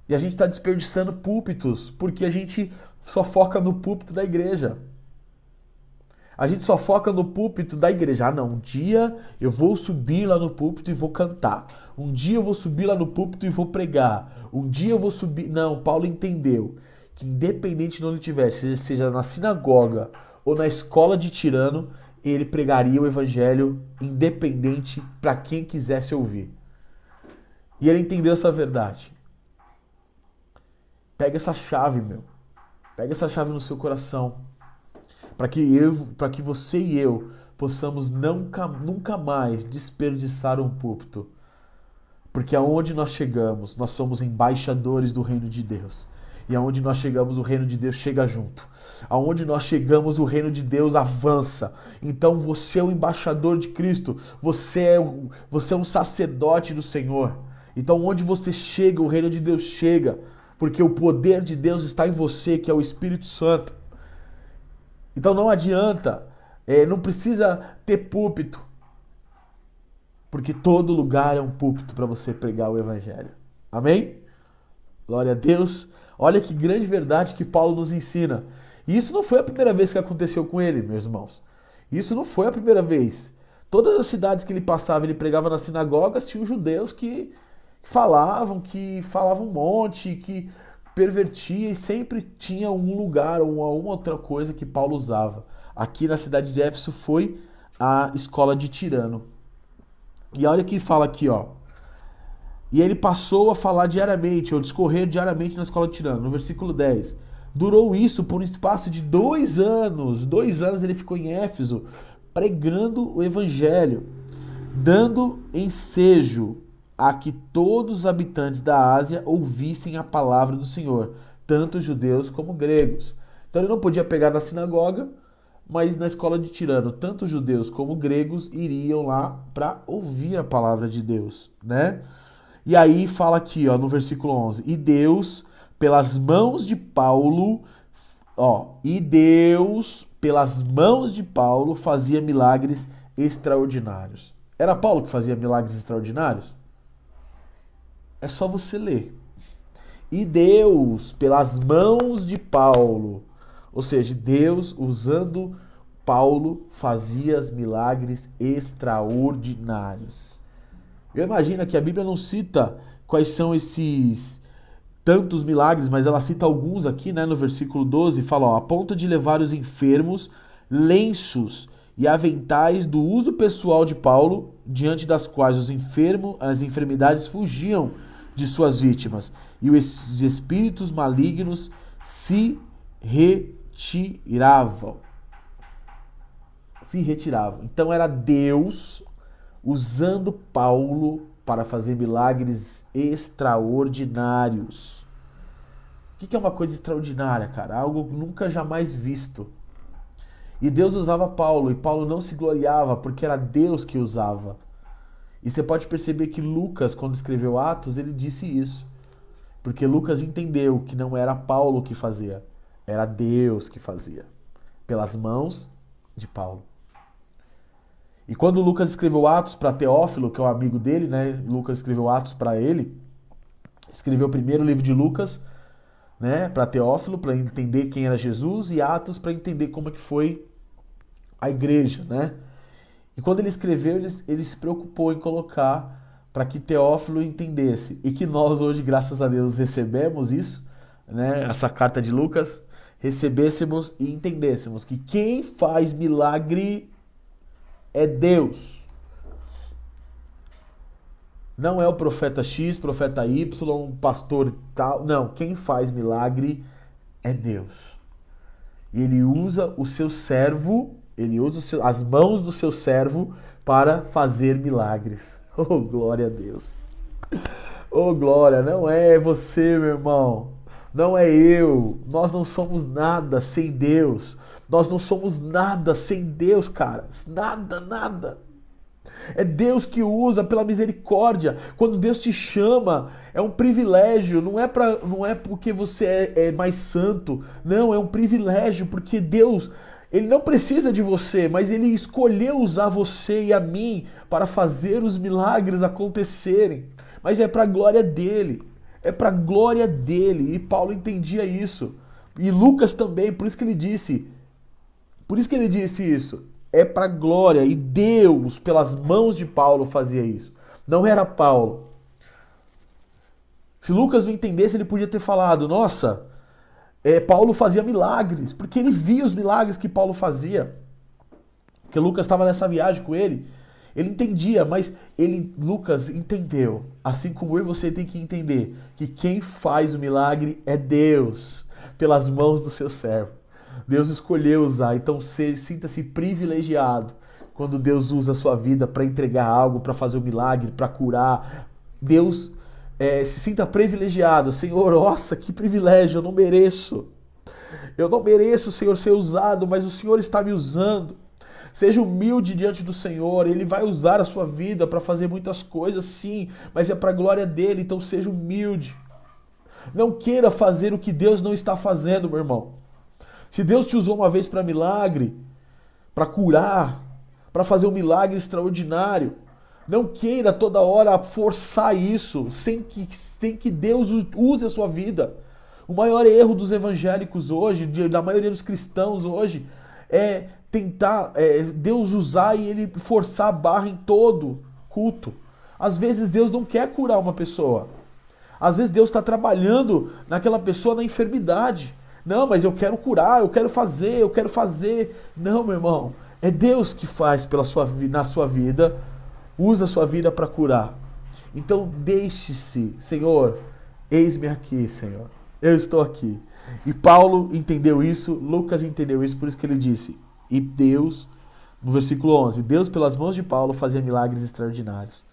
E a gente está desperdiçando púlpitos, porque a gente só foca no púlpito da igreja. A gente só foca no púlpito da igreja. Ah, não, um dia eu vou subir lá no púlpito e vou cantar. Um dia eu vou subir lá no púlpito e vou pregar. Um dia eu vou subir... Não, Paulo entendeu que independente de onde estivesse, seja na sinagoga ou na escola de Tirano, ele pregaria o evangelho independente para quem quisesse ouvir. E ele entendeu essa verdade. Pega essa chave, meu. Pega essa chave no seu coração. Para que você e eu possamos nunca mais desperdiçar um púlpito. Porque aonde nós chegamos, nós somos embaixadores do reino de Deus. E aonde nós chegamos, o reino de Deus chega junto. Aonde nós chegamos, o reino de Deus avança. Então você é o embaixador de Cristo. Você é um sacerdote do Senhor. Então onde você chega, o reino de Deus chega. Porque o poder de Deus está em você, que é o Espírito Santo. Então não adianta, não precisa ter púlpito. Porque todo lugar é um púlpito para você pregar o evangelho. Amém? Glória a Deus. Olha que grande verdade que Paulo nos ensina. E isso não foi a primeira vez que aconteceu com ele, meus irmãos. Isso não foi a primeira vez. Todas as cidades que ele passava, ele pregava nas sinagogas, tinham judeus que falavam um monte, que pervertia, e sempre tinha um lugar ou uma outra coisa que Paulo usava. Aqui na cidade de Éfeso foi a escola de Tirano. E olha o que fala aqui, ó. E ele passou a falar diariamente, ou discorrer diariamente na escola de Tirano. No versículo 10. Durou isso por um espaço de 2 anos. 2 anos ele ficou em Éfeso, pregando o evangelho, dando ensejo a que todos os habitantes da Ásia ouvissem a palavra do Senhor, tanto judeus como gregos. Então ele não podia pegar na sinagoga, mas na escola de Tirano, tanto judeus como gregos iriam lá para ouvir a palavra de Deus, né? E aí fala aqui, ó, no versículo 11, e Deus, pelas mãos de Paulo, fazia milagres extraordinários. Era Paulo que fazia milagres extraordinários? É só você ler. E Deus, pelas mãos de Paulo, ou seja, Deus usando Paulo, fazia os milagres extraordinários. Eu imagino que a Bíblia não cita quais são esses tantos milagres, mas ela cita alguns aqui, né, no versículo 12, fala, ó, a ponto de levar os enfermos, lenços e aventais do uso pessoal de Paulo, diante das quais as enfermidades fugiam de suas vítimas, e os espíritos malignos se retiravam. Então era Deus usando Paulo para fazer milagres extraordinários. O que é uma coisa extraordinária, cara? Algo nunca jamais visto. E Deus usava Paulo, e Paulo não se gloriava, porque era Deus que usava. E você pode perceber que Lucas, quando escreveu Atos, ele disse isso. Porque Lucas entendeu que não era Paulo que fazia, era Deus que fazia, pelas mãos de Paulo. E quando Lucas escreveu Atos para Teófilo, que é um amigo dele, né? Lucas escreveu Atos para ele, escreveu o primeiro livro de Lucas, né? Para Teófilo, para entender quem era Jesus, e Atos para entender como é que foi a igreja, né? E quando ele escreveu, ele se preocupou em colocar para que Teófilo entendesse. E que nós hoje, graças a Deus, recebemos isso, né? Essa carta de Lucas, recebêssemos e entendêssemos que quem faz milagre é Deus. Não é o profeta X, profeta Y, pastor tal. Não, quem faz milagre é Deus. E ele usa o seu servo, ele usa as mãos do seu servo para fazer milagres. Oh, glória a Deus. Oh, glória, não é você, meu irmão. Não é eu. Nós não somos nada sem Deus. Nós não somos nada sem Deus, caras. Nada, nada. É Deus que usa pela misericórdia. Quando Deus te chama, é um privilégio. Não é porque você é mais santo. Não, é um privilégio porque Deus, Ele não precisa de você, mas Ele escolheu usar você e a mim para fazer os milagres acontecerem. Mas é para a glória dEle. É para a glória dEle. E Paulo entendia isso. E Lucas também, por isso que ele disse isso. É para glória, e Deus, pelas mãos de Paulo, fazia isso. Não era Paulo. Se Lucas não entendesse, ele podia ter falado, nossa, Paulo fazia milagres, porque ele via os milagres que Paulo fazia. Porque Lucas estava nessa viagem com ele, ele entendia, mas Lucas entendeu, assim como eu e você tem que entender, que quem faz o milagre é Deus, pelas mãos do seu servo. Deus escolheu usar, então sinta-se privilegiado quando Deus usa a sua vida para entregar algo, para fazer um milagre, para curar. Deus se sinta privilegiado. Senhor, nossa, que privilégio, eu não mereço. Eu não mereço, Senhor, ser usado, mas o Senhor está me usando. Seja humilde diante do Senhor, Ele vai usar a sua vida para fazer muitas coisas, sim, mas é para a glória dEle, então seja humilde. Não queira fazer o que Deus não está fazendo, meu irmão. Se Deus te usou uma vez para milagre, para curar, para fazer um milagre extraordinário, não queira toda hora forçar isso, sem que Deus use a sua vida. O maior erro dos evangélicos hoje, da maioria dos cristãos hoje, é tentar Deus usar e Ele forçar a barra em todo culto. Às vezes Deus não quer curar uma pessoa. Às vezes Deus está trabalhando naquela pessoa na enfermidade. Não, mas eu quero curar, eu quero fazer. Não, meu irmão. É Deus que faz na sua vida, usa a sua vida para curar. Então deixe-se, Senhor, eis-me aqui, Senhor. Eu estou aqui. E Paulo entendeu isso, Lucas entendeu isso, por isso que ele disse. E Deus, no versículo 11, Deus pelas mãos de Paulo fazia milagres extraordinários,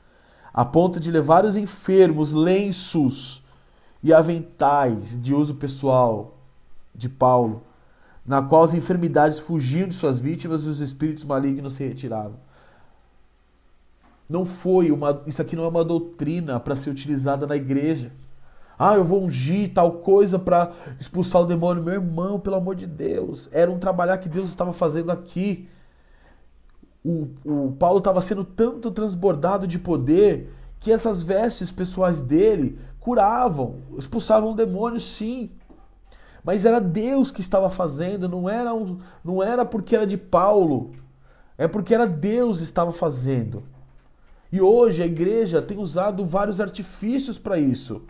a ponto de levar os enfermos lenços e aventais de uso pessoal de Paulo, na qual as enfermidades fugiam de suas vítimas e os espíritos malignos se retiravam. Isso aqui não é uma doutrina para ser utilizada na igreja. Eu vou ungir tal coisa para expulsar o demônio. Meu irmão, pelo amor de Deus, era um trabalhar que Deus estava fazendo aqui. O Paulo estava sendo tanto transbordado de poder que essas vestes pessoais dele curavam, expulsavam o demônio, sim. Mas era Deus que estava fazendo, não era porque era de Paulo, é porque era Deus que estava fazendo. E hoje a igreja tem usado vários artifícios para isso.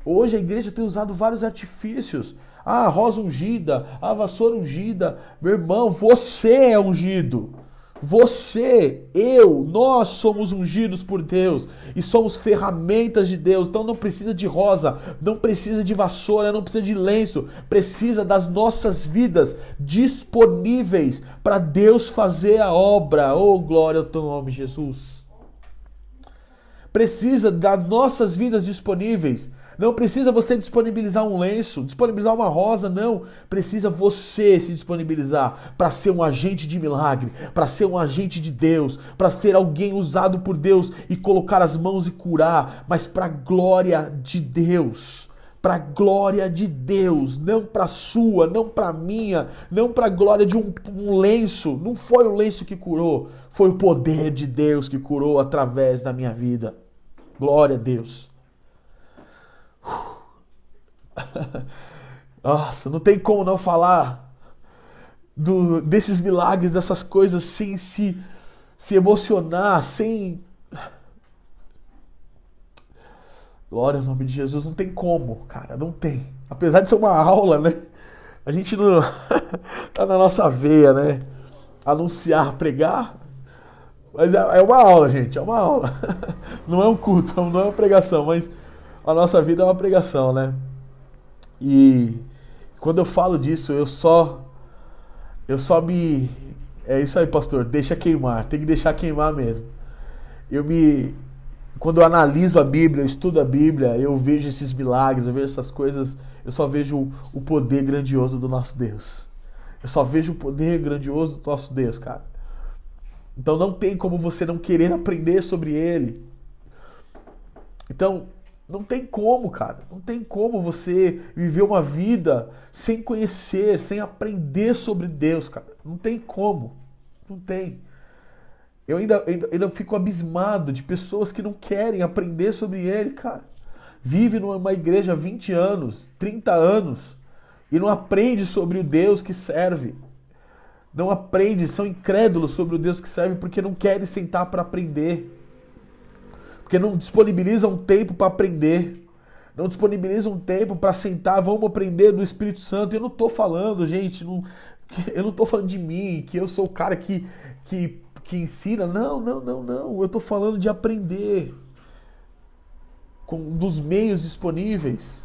Hoje a igreja tem usado vários artifícios. Rosa ungida, vassoura ungida. Meu irmão, você é ungido. Você, nós somos ungidos por Deus e somos ferramentas de Deus. Então não precisa de rosa, não precisa de vassoura, não precisa de lenço. Precisa das nossas vidas disponíveis para Deus fazer a obra. Oh, glória ao teu nome, Jesus. Precisa das nossas vidas disponíveis. Não precisa você disponibilizar um lenço, disponibilizar uma rosa, não. Precisa você se disponibilizar para ser um agente de milagre, para ser um agente de Deus, para ser alguém usado por Deus e colocar as mãos e curar, mas para a glória de Deus. para a glória de Deus, não para a sua, não para a minha, não para a glória de um lenço. Não foi o lenço que curou, foi o poder de Deus que curou através da minha vida. Glória a Deus. Nossa, não tem como não falar desses milagres, dessas coisas, sem se emocionar, sem... Glória ao nome de Jesus, não tem como, cara, não tem. Apesar de ser uma aula, né? A gente não tá na nossa veia, né? Anunciar, pregar. Mas é uma aula, gente, é uma aula. Não é um culto, não é uma pregação, mas a nossa vida é uma pregação, né? E quando eu falo disso, eu só me... É isso aí, pastor, deixa queimar, tem que deixar queimar mesmo. Quando eu analiso a Bíblia, eu estudo a Bíblia, eu vejo esses milagres, eu vejo essas coisas, eu só vejo o poder grandioso do nosso Deus. Eu só vejo o poder grandioso do nosso Deus, cara. Então não tem como você não querer aprender sobre Ele. Então, não tem como, cara. Não tem como você viver uma vida sem conhecer, sem aprender sobre Deus, cara. Não tem como. Não tem. Eu ainda fico abismado de pessoas que não querem aprender sobre Ele, cara. Vive numa igreja há 20 anos, 30 anos, e não aprende sobre o Deus que serve. Não aprende, são incrédulos sobre o Deus que serve porque não querem sentar para aprender. Porque não disponibilizam tempo para aprender. Não disponibilizam tempo para sentar, vamos aprender do Espírito Santo. Eu não estou falando, gente, eu não estou falando de mim, que eu sou o cara que ensina. Não. Eu estou falando de aprender dos meios disponíveis.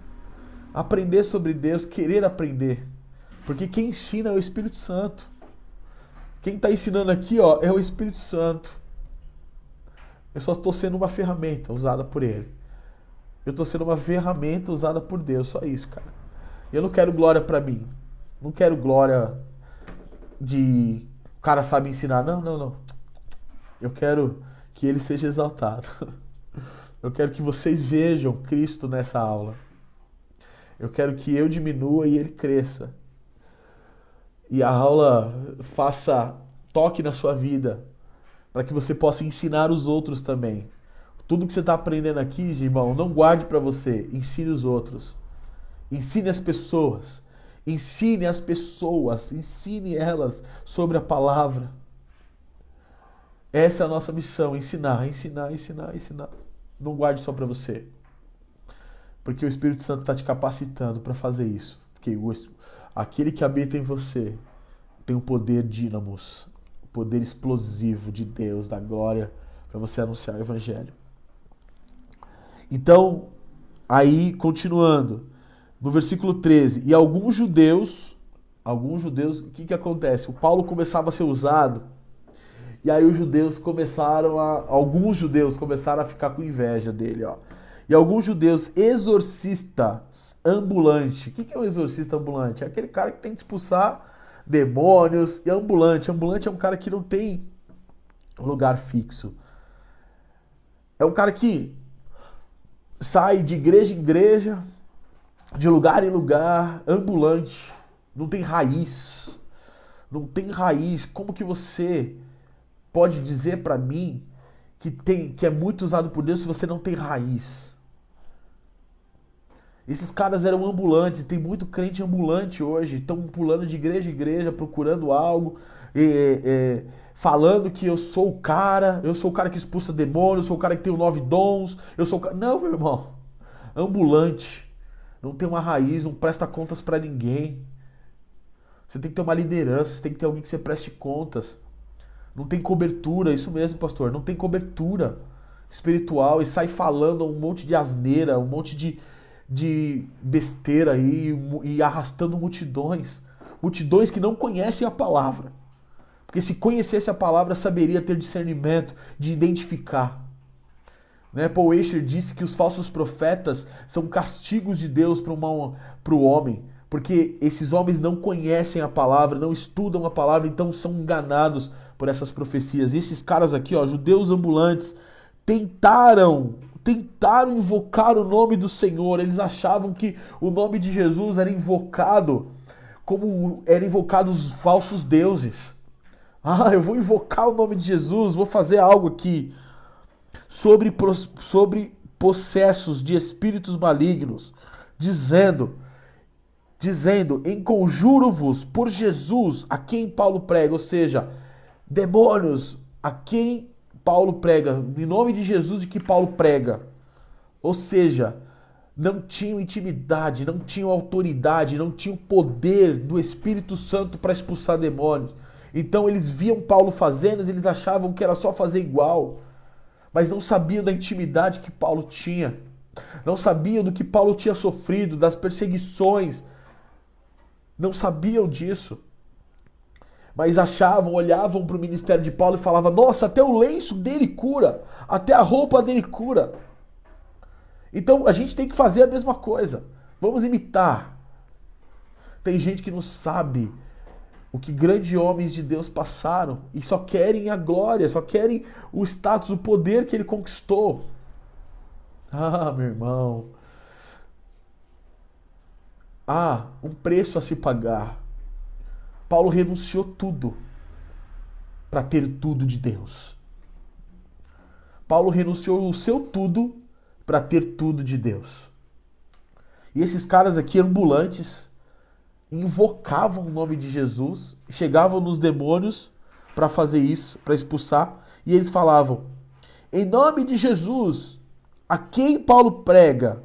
Aprender sobre Deus, querer aprender. Porque quem ensina é o Espírito Santo. Quem está ensinando aqui, ó, é o Espírito Santo. Eu só estou sendo uma ferramenta usada por Ele. Eu estou sendo uma ferramenta usada por Deus, só isso, cara. Eu não quero glória para mim. Não quero glória de... O cara sabe ensinar. Não. Eu quero que Ele seja exaltado. Eu quero que vocês vejam Cristo nessa aula. Eu quero que eu diminua e Ele cresça. E a aula toque na sua vida, para que você possa ensinar os outros também. Tudo que você está aprendendo aqui, irmão, não guarde para você, ensine os outros. Ensine as pessoas. Ensine as pessoas, ensine elas sobre a palavra. Essa é a nossa missão, ensinar. Não guarde só para você. Porque o Espírito Santo está te capacitando para fazer isso. Porque aquele que habita em você tem o poder dínamos, o poder explosivo de Deus, da glória, para você anunciar o Evangelho. Então, aí, continuando, no versículo 13, e alguns judeus, o que acontece? O Paulo começava a ser usado, e aí alguns judeus começaram a ficar com inveja dele, ó. E alguns judeus exorcistas ambulantes. O que é um exorcista ambulante? É aquele cara que tem que expulsar demônios. E ambulante é um cara que não tem lugar fixo. É um cara que sai de igreja em igreja, de lugar em lugar, ambulante. Não tem raiz. Não tem raiz. Como que você pode dizer para mim que é muito usado por Deus se você não tem raiz? Esses caras eram ambulantes, tem muito crente ambulante hoje, estão pulando de igreja em igreja, procurando algo, falando que eu sou o cara que expulsa demônios, eu sou o cara que tem 9 dons, eu sou o cara... Não, meu irmão, ambulante, não tem uma raiz, não presta contas pra ninguém. Você tem que ter uma liderança, você tem que ter alguém que você preste contas. Não tem cobertura, isso mesmo, pastor, não tem cobertura espiritual e sai falando um monte de asneira, um monte de besteira aí e arrastando multidões que não conhecem a palavra, porque se conhecesse a palavra saberia ter discernimento de identificar, né? Paul Washer disse que os falsos profetas são castigos de Deus para o homem, porque esses homens não conhecem a palavra, não estudam a palavra, então são enganados por essas profecias. E esses caras aqui, ó, judeus ambulantes, tentaram tentaram invocar o nome do Senhor. Eles achavam que o nome de Jesus era invocado como eram invocados os falsos deuses. Ah, eu vou invocar o nome de Jesus, vou fazer algo aqui sobre possessos de espíritos malignos, dizendo, enconjuro-vos por Jesus, a quem Paulo prega, ou seja, demônios, a quem Paulo prega, em nome de Jesus de que Paulo prega. Ou seja, não tinham intimidade, não tinham autoridade, não tinham poder do Espírito Santo para expulsar demônios. Então eles viam Paulo fazendo, eles achavam que era só fazer igual, mas não sabiam da intimidade que Paulo tinha, não sabiam do que Paulo tinha sofrido, das perseguições, não sabiam disso. Mas achavam, olhavam para o ministério de Paulo e falavam, nossa, até o lenço dele cura, até a roupa dele cura. Então a gente tem que fazer a mesma coisa, vamos imitar. Tem gente que não sabe o que grandes homens de Deus passaram e só querem a glória, só querem o status, o poder que ele conquistou. Ah, meu irmão. Há um preço a se pagar. Paulo renunciou tudo para ter tudo de Deus. Paulo renunciou o seu tudo para ter tudo de Deus. E esses caras aqui ambulantes invocavam o nome de Jesus, chegavam nos demônios para fazer isso, para expulsar, e eles falavam, em nome de Jesus, a quem Paulo prega.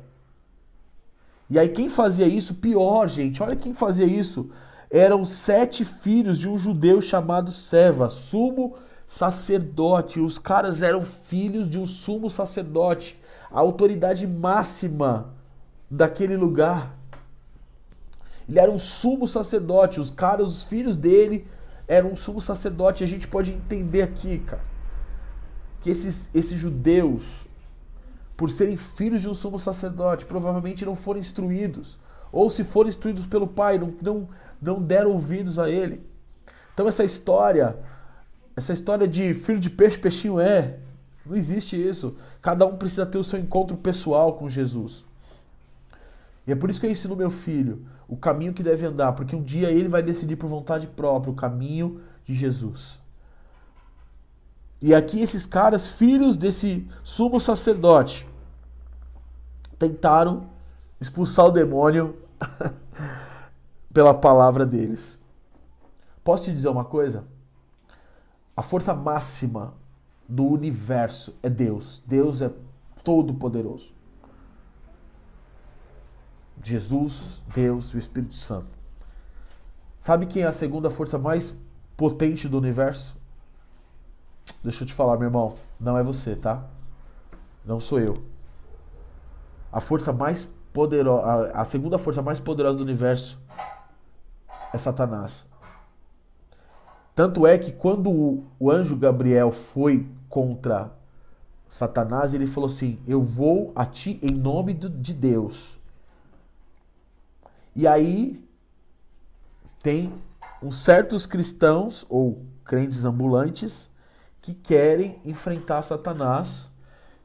E aí quem fazia isso, pior gente, olha quem fazia isso, eram 7 filhos de um judeu chamado Seva, sumo sacerdote. Os caras eram filhos de um sumo sacerdote, a autoridade máxima daquele lugar. Ele era um sumo sacerdote, os filhos dele eram um sumo sacerdote. A gente pode entender aqui, cara, que esses judeus, por serem filhos de um sumo sacerdote, provavelmente não foram instruídos, ou se foram instruídos pelo pai, não deram ouvidos a ele. Então essa história de filho de peixe, peixinho não existe isso. Cada um precisa ter o seu encontro pessoal com Jesus. E é por isso que eu ensino meu filho o caminho que deve andar, porque um dia ele vai decidir por vontade própria o caminho de Jesus. E aqui esses caras, filhos desse sumo sacerdote, tentaram expulsar o demônio pela palavra deles. Posso te dizer uma coisa? A força máxima do universo é Deus. Deus é todo-poderoso. Jesus, Deus e o Espírito Santo. Sabe quem é a segunda força mais potente do universo? Deixa eu te falar, meu irmão. Não é você, tá? Não sou eu. A segunda força mais poderosa do universo é Satanás. Tanto é que quando o anjo Gabriel foi contra Satanás, ele falou assim, eu vou a ti em nome de Deus. E aí tem uns certos cristãos ou crentes ambulantes que querem enfrentar Satanás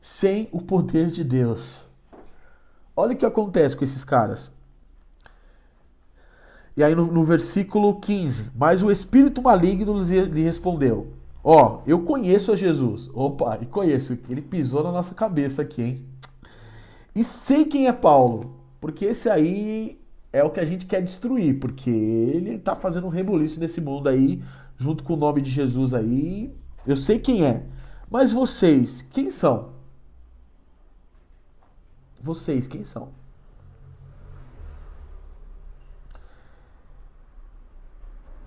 sem o poder de Deus. Olha o que acontece com esses caras. E aí no versículo 15, mas o espírito maligno lhe respondeu, eu conheço a Jesus. Opa, e conheço, ele pisou na nossa cabeça aqui, hein? E sei quem é Paulo, porque esse aí é o que a gente quer destruir, porque ele tá fazendo um rebuliço nesse mundo aí, junto com o nome de Jesus aí. Eu sei quem é. Mas vocês, quem são? Vocês, quem são?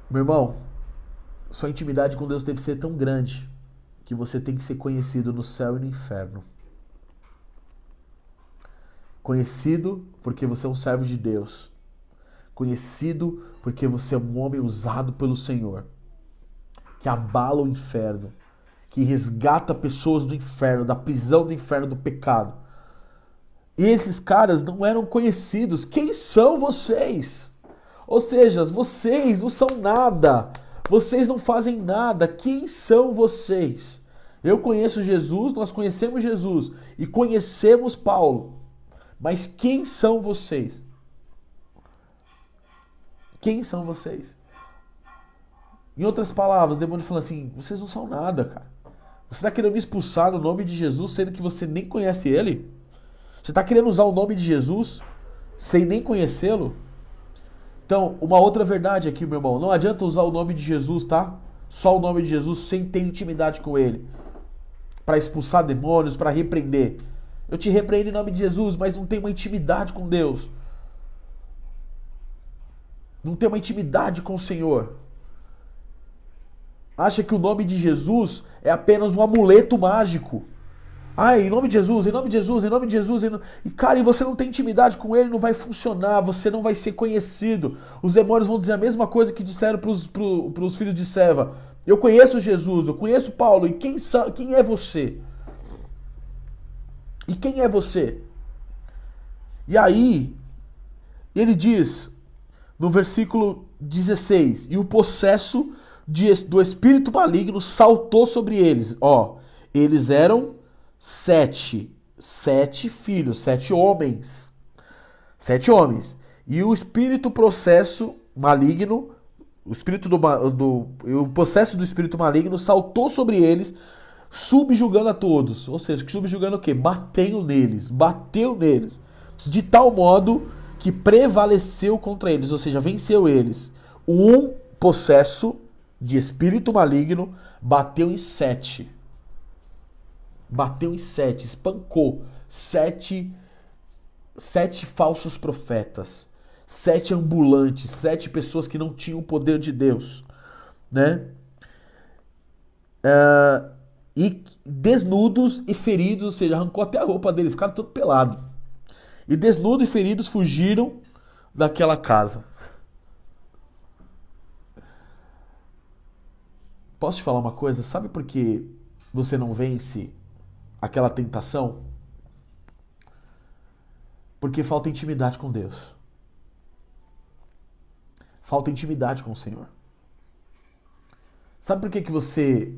Meu irmão, sua intimidade com Deus deve ser tão grande que você tem que ser conhecido no céu e no inferno. Conhecido porque você é um servo de Deus. Conhecido porque você é um homem usado pelo Senhor, que abala o inferno, que resgata pessoas do inferno, da prisão do inferno, do pecado. E esses caras não eram conhecidos. Quem são vocês? Ou seja, vocês não são nada. Vocês não fazem nada. Quem são vocês? Eu conheço Jesus, nós conhecemos Jesus e conhecemos Paulo. Mas quem são vocês? Quem são vocês? Em outras palavras, o demônio fala assim, vocês não são nada, cara. Você está querendo me expulsar no nome de Jesus, sendo que você nem conhece ele? Você está querendo usar o nome de Jesus sem nem conhecê-lo? Então, uma outra verdade aqui, meu irmão. Não adianta usar o nome de Jesus, tá? Só o nome de Jesus sem ter intimidade com ele. Para expulsar demônios, para repreender. Eu te repreendo em nome de Jesus, mas não tem uma intimidade com Deus. Não tem uma intimidade com o Senhor. Acha que o nome de Jesus é apenas um amuleto mágico. Em nome de Jesus, em nome de Jesus, em nome de Jesus. E cara, e você não tem intimidade com ele, não vai funcionar, você não vai ser conhecido. Os demônios vão dizer a mesma coisa que disseram para os filhos de Seva. Eu conheço Jesus, eu conheço Paulo, e quem é você? E quem é você? E aí, ele diz, no versículo 16, e o possesso do espírito maligno saltou sobre eles. Eles eram 7 filhos, 7 homens. 7 homens. E o espírito possesso maligno, o possesso do espírito maligno saltou sobre eles, subjugando a todos. Ou seja, subjugando o quê? Bateu neles. De tal modo que prevaleceu contra eles, ou seja, venceu eles. Um possesso de espírito maligno bateu em 7. Espancou 7 falsos profetas, 7 ambulantes, 7 pessoas que não tinham o poder de Deus, né? E desnudos e feridos, ou seja, arrancou até a roupa deles, ficaram todo pelado. E desnudos e feridos fugiram daquela casa. Posso te falar uma coisa? Sabe por que você não vence aquela tentação? Porque falta intimidade com Deus. Falta intimidade com o Senhor. Sabe por que você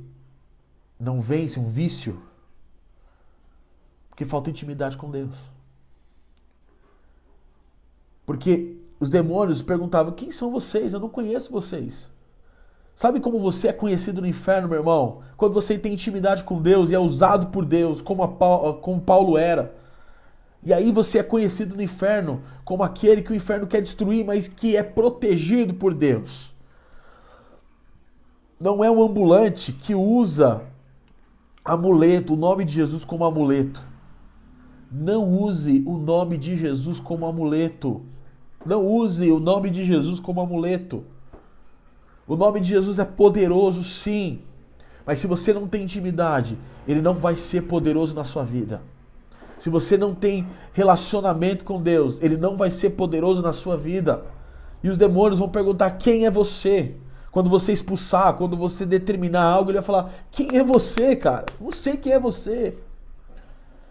não vence um vício? Porque falta intimidade com Deus. Porque os demônios perguntavam, quem são vocês? Eu não conheço vocês. Sabe como você é conhecido no inferno, meu irmão? Quando você tem intimidade com Deus e é usado por Deus, como Paulo era. E aí você é conhecido no inferno como aquele que o inferno quer destruir, mas que é protegido por Deus. Não é um ambulante que usa amuleto, o nome de Jesus como amuleto. Não use o nome de Jesus como amuleto. Não use o nome de Jesus como amuleto. O nome de Jesus é poderoso, sim. Mas se você não tem intimidade, ele não vai ser poderoso na sua vida. Se você não tem relacionamento com Deus, ele não vai ser poderoso na sua vida. E os demônios vão perguntar, quem é você? Quando você expulsar, quando você determinar algo, ele vai falar, quem é você, cara? Não sei quem é você.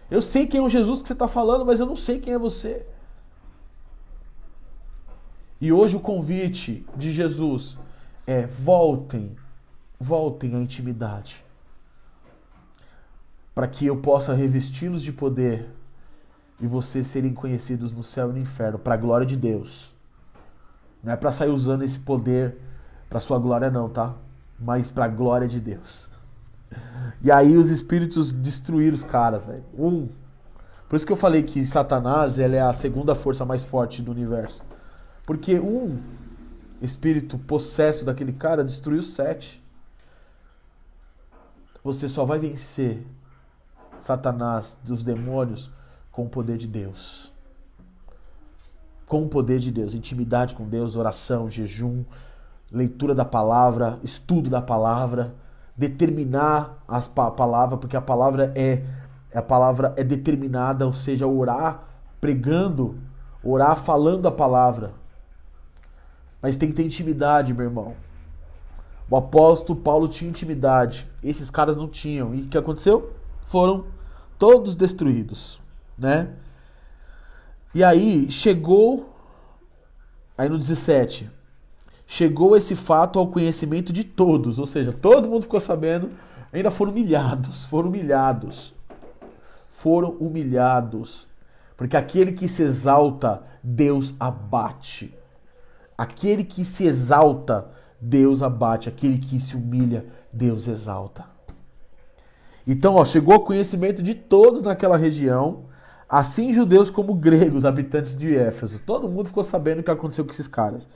Eu sei quem é o Jesus que você está falando, mas eu não sei quem é você. E hoje o convite de Jesus é voltem à intimidade. Para que eu possa revesti-los de poder e vocês serem conhecidos no céu e no inferno, para a glória de Deus. Não é para sair usando esse poder para sua glória não, tá? Mas para a glória de Deus. E aí os espíritos destruíram os caras, velho. Por isso que eu falei que Satanás ele é a segunda força mais forte do universo. Porque um espírito possesso daquele cara destruiu 7. Você só vai vencer Satanás dos demônios com o poder de Deus. Com o poder de Deus. Intimidade com Deus, oração, jejum, leitura da palavra, estudo da palavra, determinar a palavra, porque a palavra é determinada, ou seja, orar pregando, orar falando a palavra. Mas tem que ter intimidade, meu irmão. O apóstolo Paulo tinha intimidade. Esses caras não tinham. E o que aconteceu? Foram todos destruídos, né? E aí chegou, aí no 17, chegou esse fato ao conhecimento de todos, ou seja, todo mundo ficou sabendo, ainda foram humilhados, porque aquele que se exalta, Deus abate. Aquele que se exalta, Deus abate. Aquele que se humilha, Deus exalta. Então, chegou ao conhecimento de todos naquela região, assim judeus como gregos, habitantes de Éfeso. Todo mundo ficou sabendo o que aconteceu com esses caras.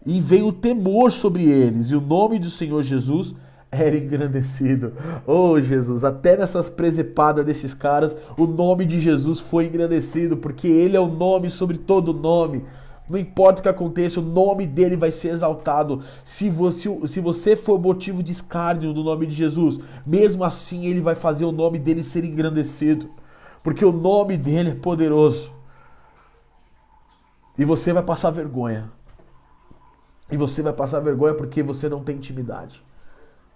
E veio o temor sobre eles, e o nome do Senhor Jesus era engrandecido. Oh, Jesus, até nessas presepadas desses caras, o nome de Jesus foi engrandecido, porque ele é o nome sobre todo nome. Não importa o que aconteça, o nome dele vai ser exaltado. Se você for motivo de escárnio do nome de Jesus, mesmo assim ele vai fazer o nome dele ser engrandecido, porque o nome dele é poderoso. E você vai passar vergonha. E você vai passar vergonha porque você não tem intimidade.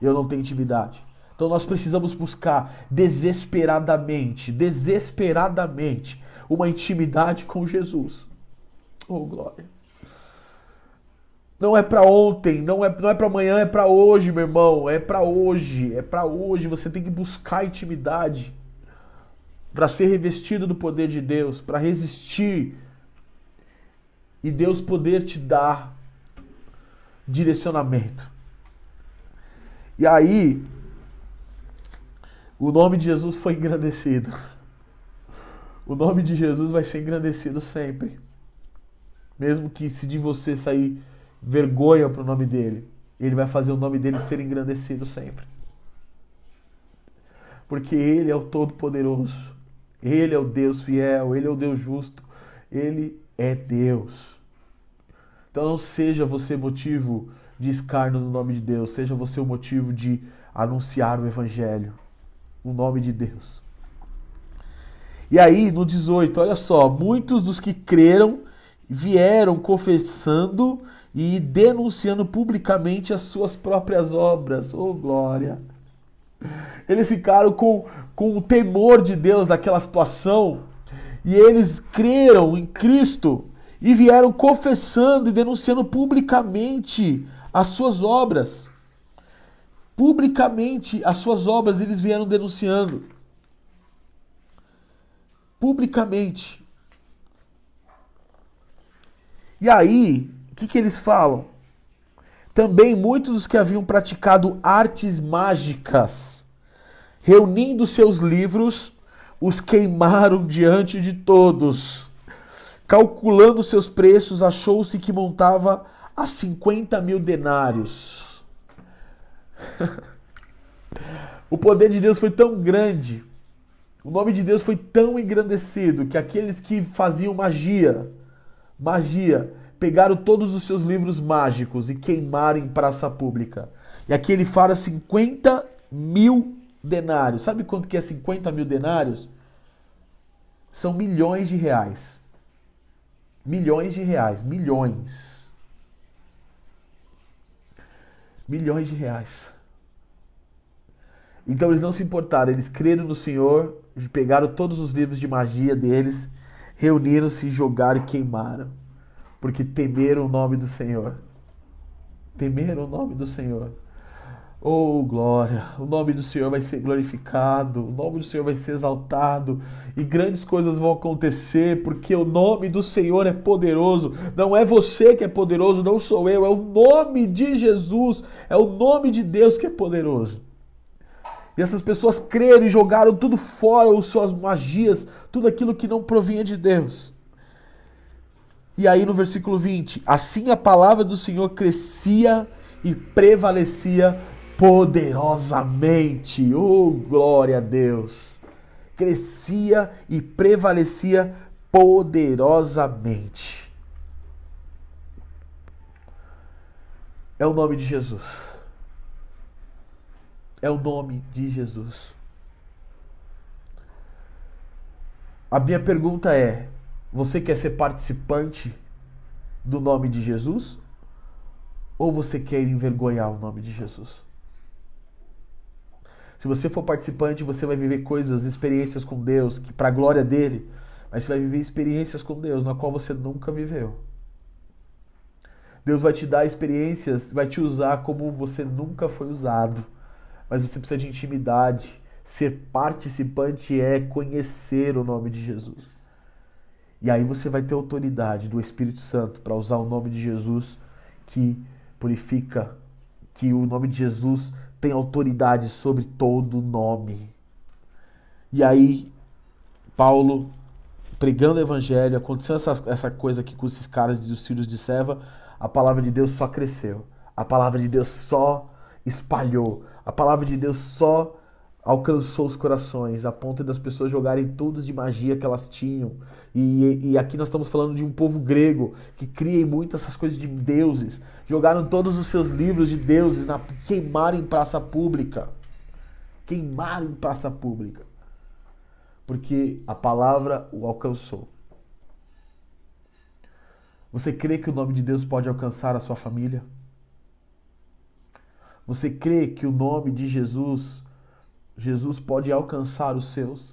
Eu não tenho intimidade. Então nós precisamos buscar desesperadamente, uma intimidade com Jesus. Oh, glória. Não é para ontem, não é para amanhã, é para hoje, meu irmão. É para hoje. Você tem que buscar intimidade para ser revestido do poder de Deus, para resistir e Deus poder te dar direcionamento. E aí, o nome de Jesus foi engrandecido. O nome de Jesus vai ser engrandecido sempre. Mesmo que se de você sair vergonha para o nome dele, ele vai fazer o nome dele ser engrandecido sempre. Porque ele é o Todo-Poderoso. Ele é o Deus fiel, ele é o Deus justo. Ele é Deus. Então não seja você motivo de escárnio no nome de Deus, seja você o motivo de anunciar o Evangelho, o nome de Deus. E aí, no 18, olha só, muitos dos que creram vieram confessando e denunciando publicamente as suas próprias obras. Oh, glória! Eles ficaram com o temor de Deus naquela situação e eles creram em Cristo e vieram confessando e denunciando publicamente as suas obras. Publicamente as suas obras eles vieram denunciando. Publicamente. E aí, o que eles falam? Também muitos dos que haviam praticado artes mágicas, reunindo seus livros, os queimaram diante de todos. Calculando seus preços, achou-se que montava a 50.000 denários. O poder de Deus foi tão grande, o nome de Deus foi tão engrandecido, que aqueles que faziam magia, pegaram todos os seus livros mágicos e queimaram em praça pública. E aqui ele fala 50.000 denários. Sabe quanto que é 50.000 denários? São milhões de reais. Milhões de reais. Milhões de reais. Então eles não se importaram, eles creram no Senhor, pegaram todos os livros de magia deles, reuniram-se, jogaram e queimaram. Porque temeram o nome do Senhor. Temeram o nome do Senhor. Oh, glória! O nome do Senhor vai ser glorificado, o nome do Senhor vai ser exaltado, e grandes coisas vão acontecer, porque o nome do Senhor é poderoso. Não é você que é poderoso, não sou eu, é o nome de Jesus, é o nome de Deus que é poderoso. E essas pessoas creram e jogaram tudo fora, as suas magias, tudo aquilo que não provinha de Deus. E aí no versículo 20, assim a palavra do Senhor crescia e prevalecia poderosamente. Oh, glória a Deus! Crescia e prevalecia poderosamente. É o nome de Jesus. É o nome de Jesus. A minha pergunta é: você quer ser participante do nome de Jesus? Ou você quer envergonhar o nome de Jesus? Se você for participante, você vai viver coisas, experiências com Deus, que para a glória dele, mas você vai viver experiências com Deus, na qual você nunca viveu. Deus vai te dar experiências, vai te usar como você nunca foi usado. Mas você precisa de intimidade. Ser participante é conhecer o nome de Jesus. E aí você vai ter autoridade do Espírito Santo para usar o nome de Jesus que purifica, que o nome de Jesus tem autoridade sobre todo nome. E aí, Paulo, pregando o evangelho, aconteceu essa coisa aqui com esses caras dos filhos de Seva, a palavra de Deus só cresceu. A palavra de Deus só espalhou. A palavra de Deus só alcançou os corações, a ponto das pessoas jogarem tudo de magia que elas tinham. E aqui nós estamos falando de um povo grego que cria muito essas coisas de deuses. Jogaram todos os seus livros de deuses, queimaram em praça pública. Queimaram em praça pública. Porque a palavra o alcançou. Você crê que o nome de Deus pode alcançar a sua família? Você crê que o nome de Jesus pode alcançar os seus?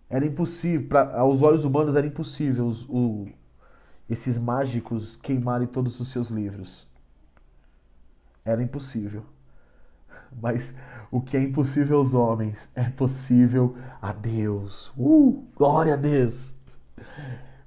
Era impossível, aos olhos humanos era impossível esses mágicos queimarem todos os seus livros. Era impossível. Mas o que é impossível aos homens é possível a Deus. Glória a Deus!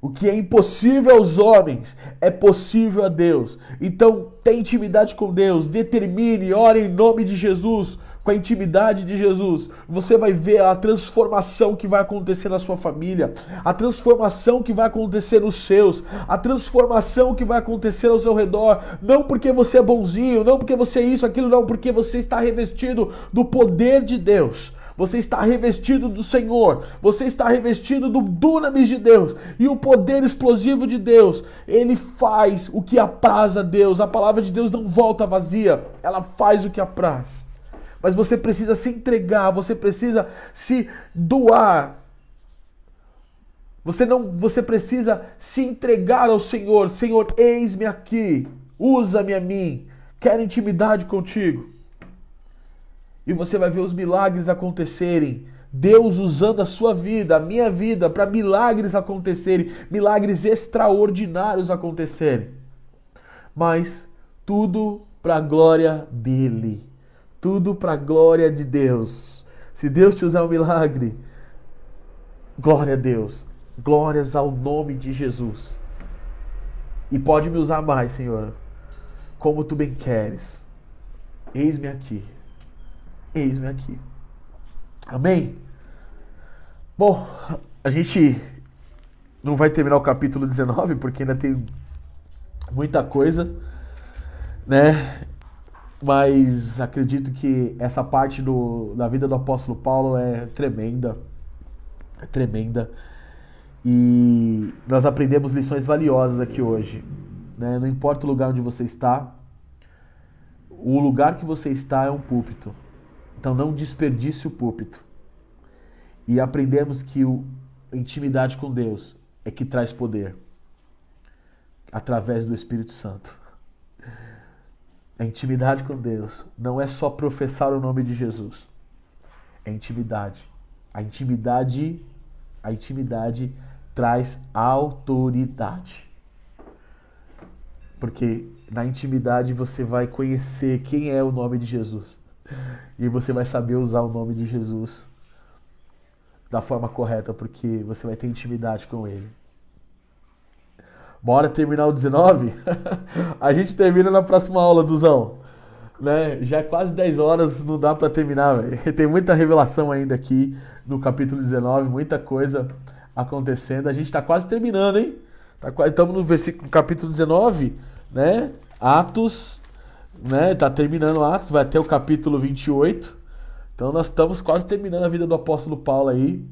O que é impossível aos homens é possível a Deus. Então, tenha intimidade com Deus. Determine, ore em nome de Jesus, com a intimidade de Jesus. Você vai ver a transformação que vai acontecer na sua família, a transformação que vai acontecer nos seus, a transformação que vai acontecer ao seu redor. Não porque você é bonzinho, não porque você é isso, aquilo, não, porque você está revestido do poder de Deus. Você está revestido do Senhor. Você está revestido do dunamis de Deus. E o poder explosivo de Deus, ele faz o que apraz a Deus. A palavra de Deus não volta vazia. Ela faz o que apraz. Mas você precisa se entregar. Você precisa se doar. Você precisa se entregar ao Senhor. Senhor, eis-me aqui. Usa-me a mim. Quero intimidade contigo. E você vai ver os milagres acontecerem. Deus usando a sua vida, a minha vida, para milagres acontecerem. Milagres extraordinários acontecerem. Mas tudo para a glória dele. Tudo para a glória de Deus. Se Deus te usar um milagre, glória a Deus. Glórias ao nome de Jesus. E pode me usar mais, Senhor. Como tu bem queres. Eis-me aqui. Eis-me aqui. Amém? Bom, a gente não vai terminar o capítulo 19, porque ainda tem muita coisa, né? Mas acredito que essa parte da vida do apóstolo Paulo é tremenda. É tremenda. E nós aprendemos lições valiosas aqui hoje, né? Não importa o lugar onde você está, o lugar que você está é um púlpito. Então não desperdice o púlpito. E aprendemos que a intimidade com Deus é que traz poder. Através do Espírito Santo. A intimidade com Deus não é só professar o nome de Jesus. É intimidade. A intimidade traz autoridade. Porque na intimidade você vai conhecer quem é o nome de Jesus. E você vai saber usar o nome de Jesus da forma correta, porque você vai ter intimidade com ele. Bora terminar o 19? A gente termina na próxima aula, Duzão. Né? Já é quase 10 horas, não dá pra terminar, velho. Tem muita revelação ainda aqui no capítulo 19, muita coisa acontecendo. A gente tá quase terminando, hein? Estamos no capítulo 19, né? Atos, né? Tá terminando Atos, vai até o capítulo 28. Então nós estamos quase terminando a vida do apóstolo Paulo aí.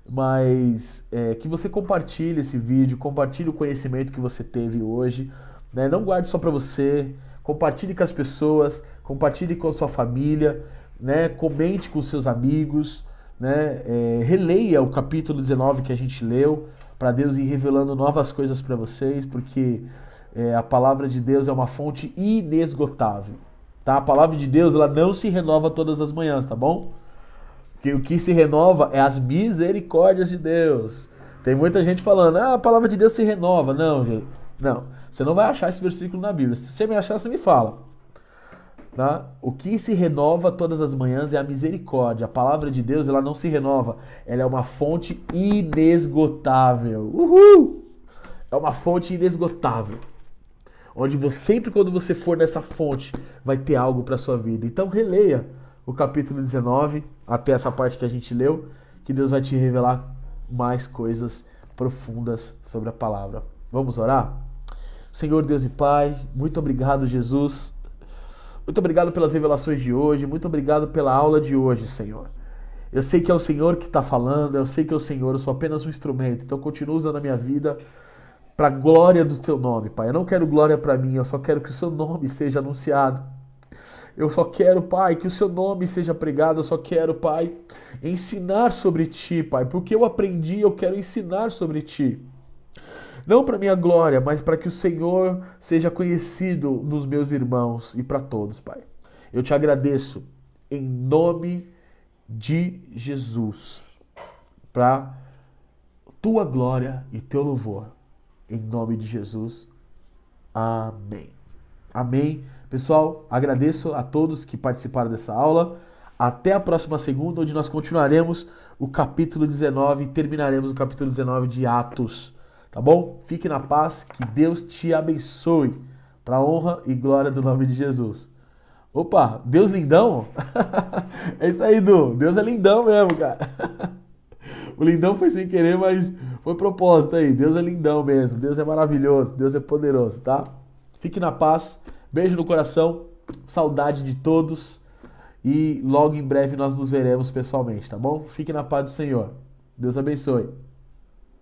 Mas que você compartilhe esse vídeo, compartilhe o conhecimento que você teve hoje, né? Não guarde só para você, compartilhe com as pessoas, compartilhe com a sua família, né? Comente com os seus amigos, né? Releia o capítulo 19 que a gente leu, para Deus ir revelando novas coisas para vocês, porque a palavra de Deus é uma fonte inesgotável, tá? A palavra de Deus, ela não se renova todas as manhãs, tá bom? Que o que se renova é as misericórdias de Deus. Tem muita gente falando, a palavra de Deus se renova. Não, gente. Não. Você não vai achar esse versículo na Bíblia. Se você me achar, você me fala. Tá? O que se renova todas as manhãs é a misericórdia. A palavra de Deus, ela não se renova. Ela é uma fonte inesgotável. Uhul! É uma fonte inesgotável. Onde você, sempre quando você for nessa fonte, vai ter algo para sua vida. Então releia o capítulo 19, até essa parte que a gente leu, que Deus vai te revelar mais coisas profundas sobre a palavra. Vamos orar? Senhor Deus e Pai, muito obrigado, Jesus. Muito obrigado pelas revelações de hoje, muito obrigado pela aula de hoje, Senhor. Eu sei que é o Senhor que está falando, eu sei que é o Senhor, eu sou apenas um instrumento, então continua usando a minha vida para a glória do Teu nome, Pai. Eu não quero glória para mim, eu só quero que o Seu nome seja anunciado. Eu só quero, Pai, que o Seu nome seja pregado, eu só quero, Pai, ensinar sobre Ti, Pai, porque eu aprendi, eu quero ensinar sobre Ti. Não para minha glória, mas para que o Senhor seja conhecido nos meus irmãos e para todos, Pai. Eu te agradeço em nome de Jesus, para tua glória e teu louvor. Em nome de Jesus. Amém. Amém. Pessoal, agradeço a todos que participaram dessa aula. Até a próxima segunda, onde nós continuaremos o capítulo 19 e terminaremos o capítulo 19 de Atos. Tá bom? Fique na paz, que Deus te abençoe, para a honra e glória do nome de Jesus. Opa, Deus lindão? É isso aí, Du. Deus é lindão mesmo, cara. O lindão foi sem querer, mas foi propósito aí. Deus é lindão mesmo. Deus é maravilhoso. Deus é poderoso, tá? Fique na paz. Beijo no coração. Saudade de todos. E logo em breve nós nos veremos pessoalmente, tá bom? Fique na paz do Senhor. Deus abençoe.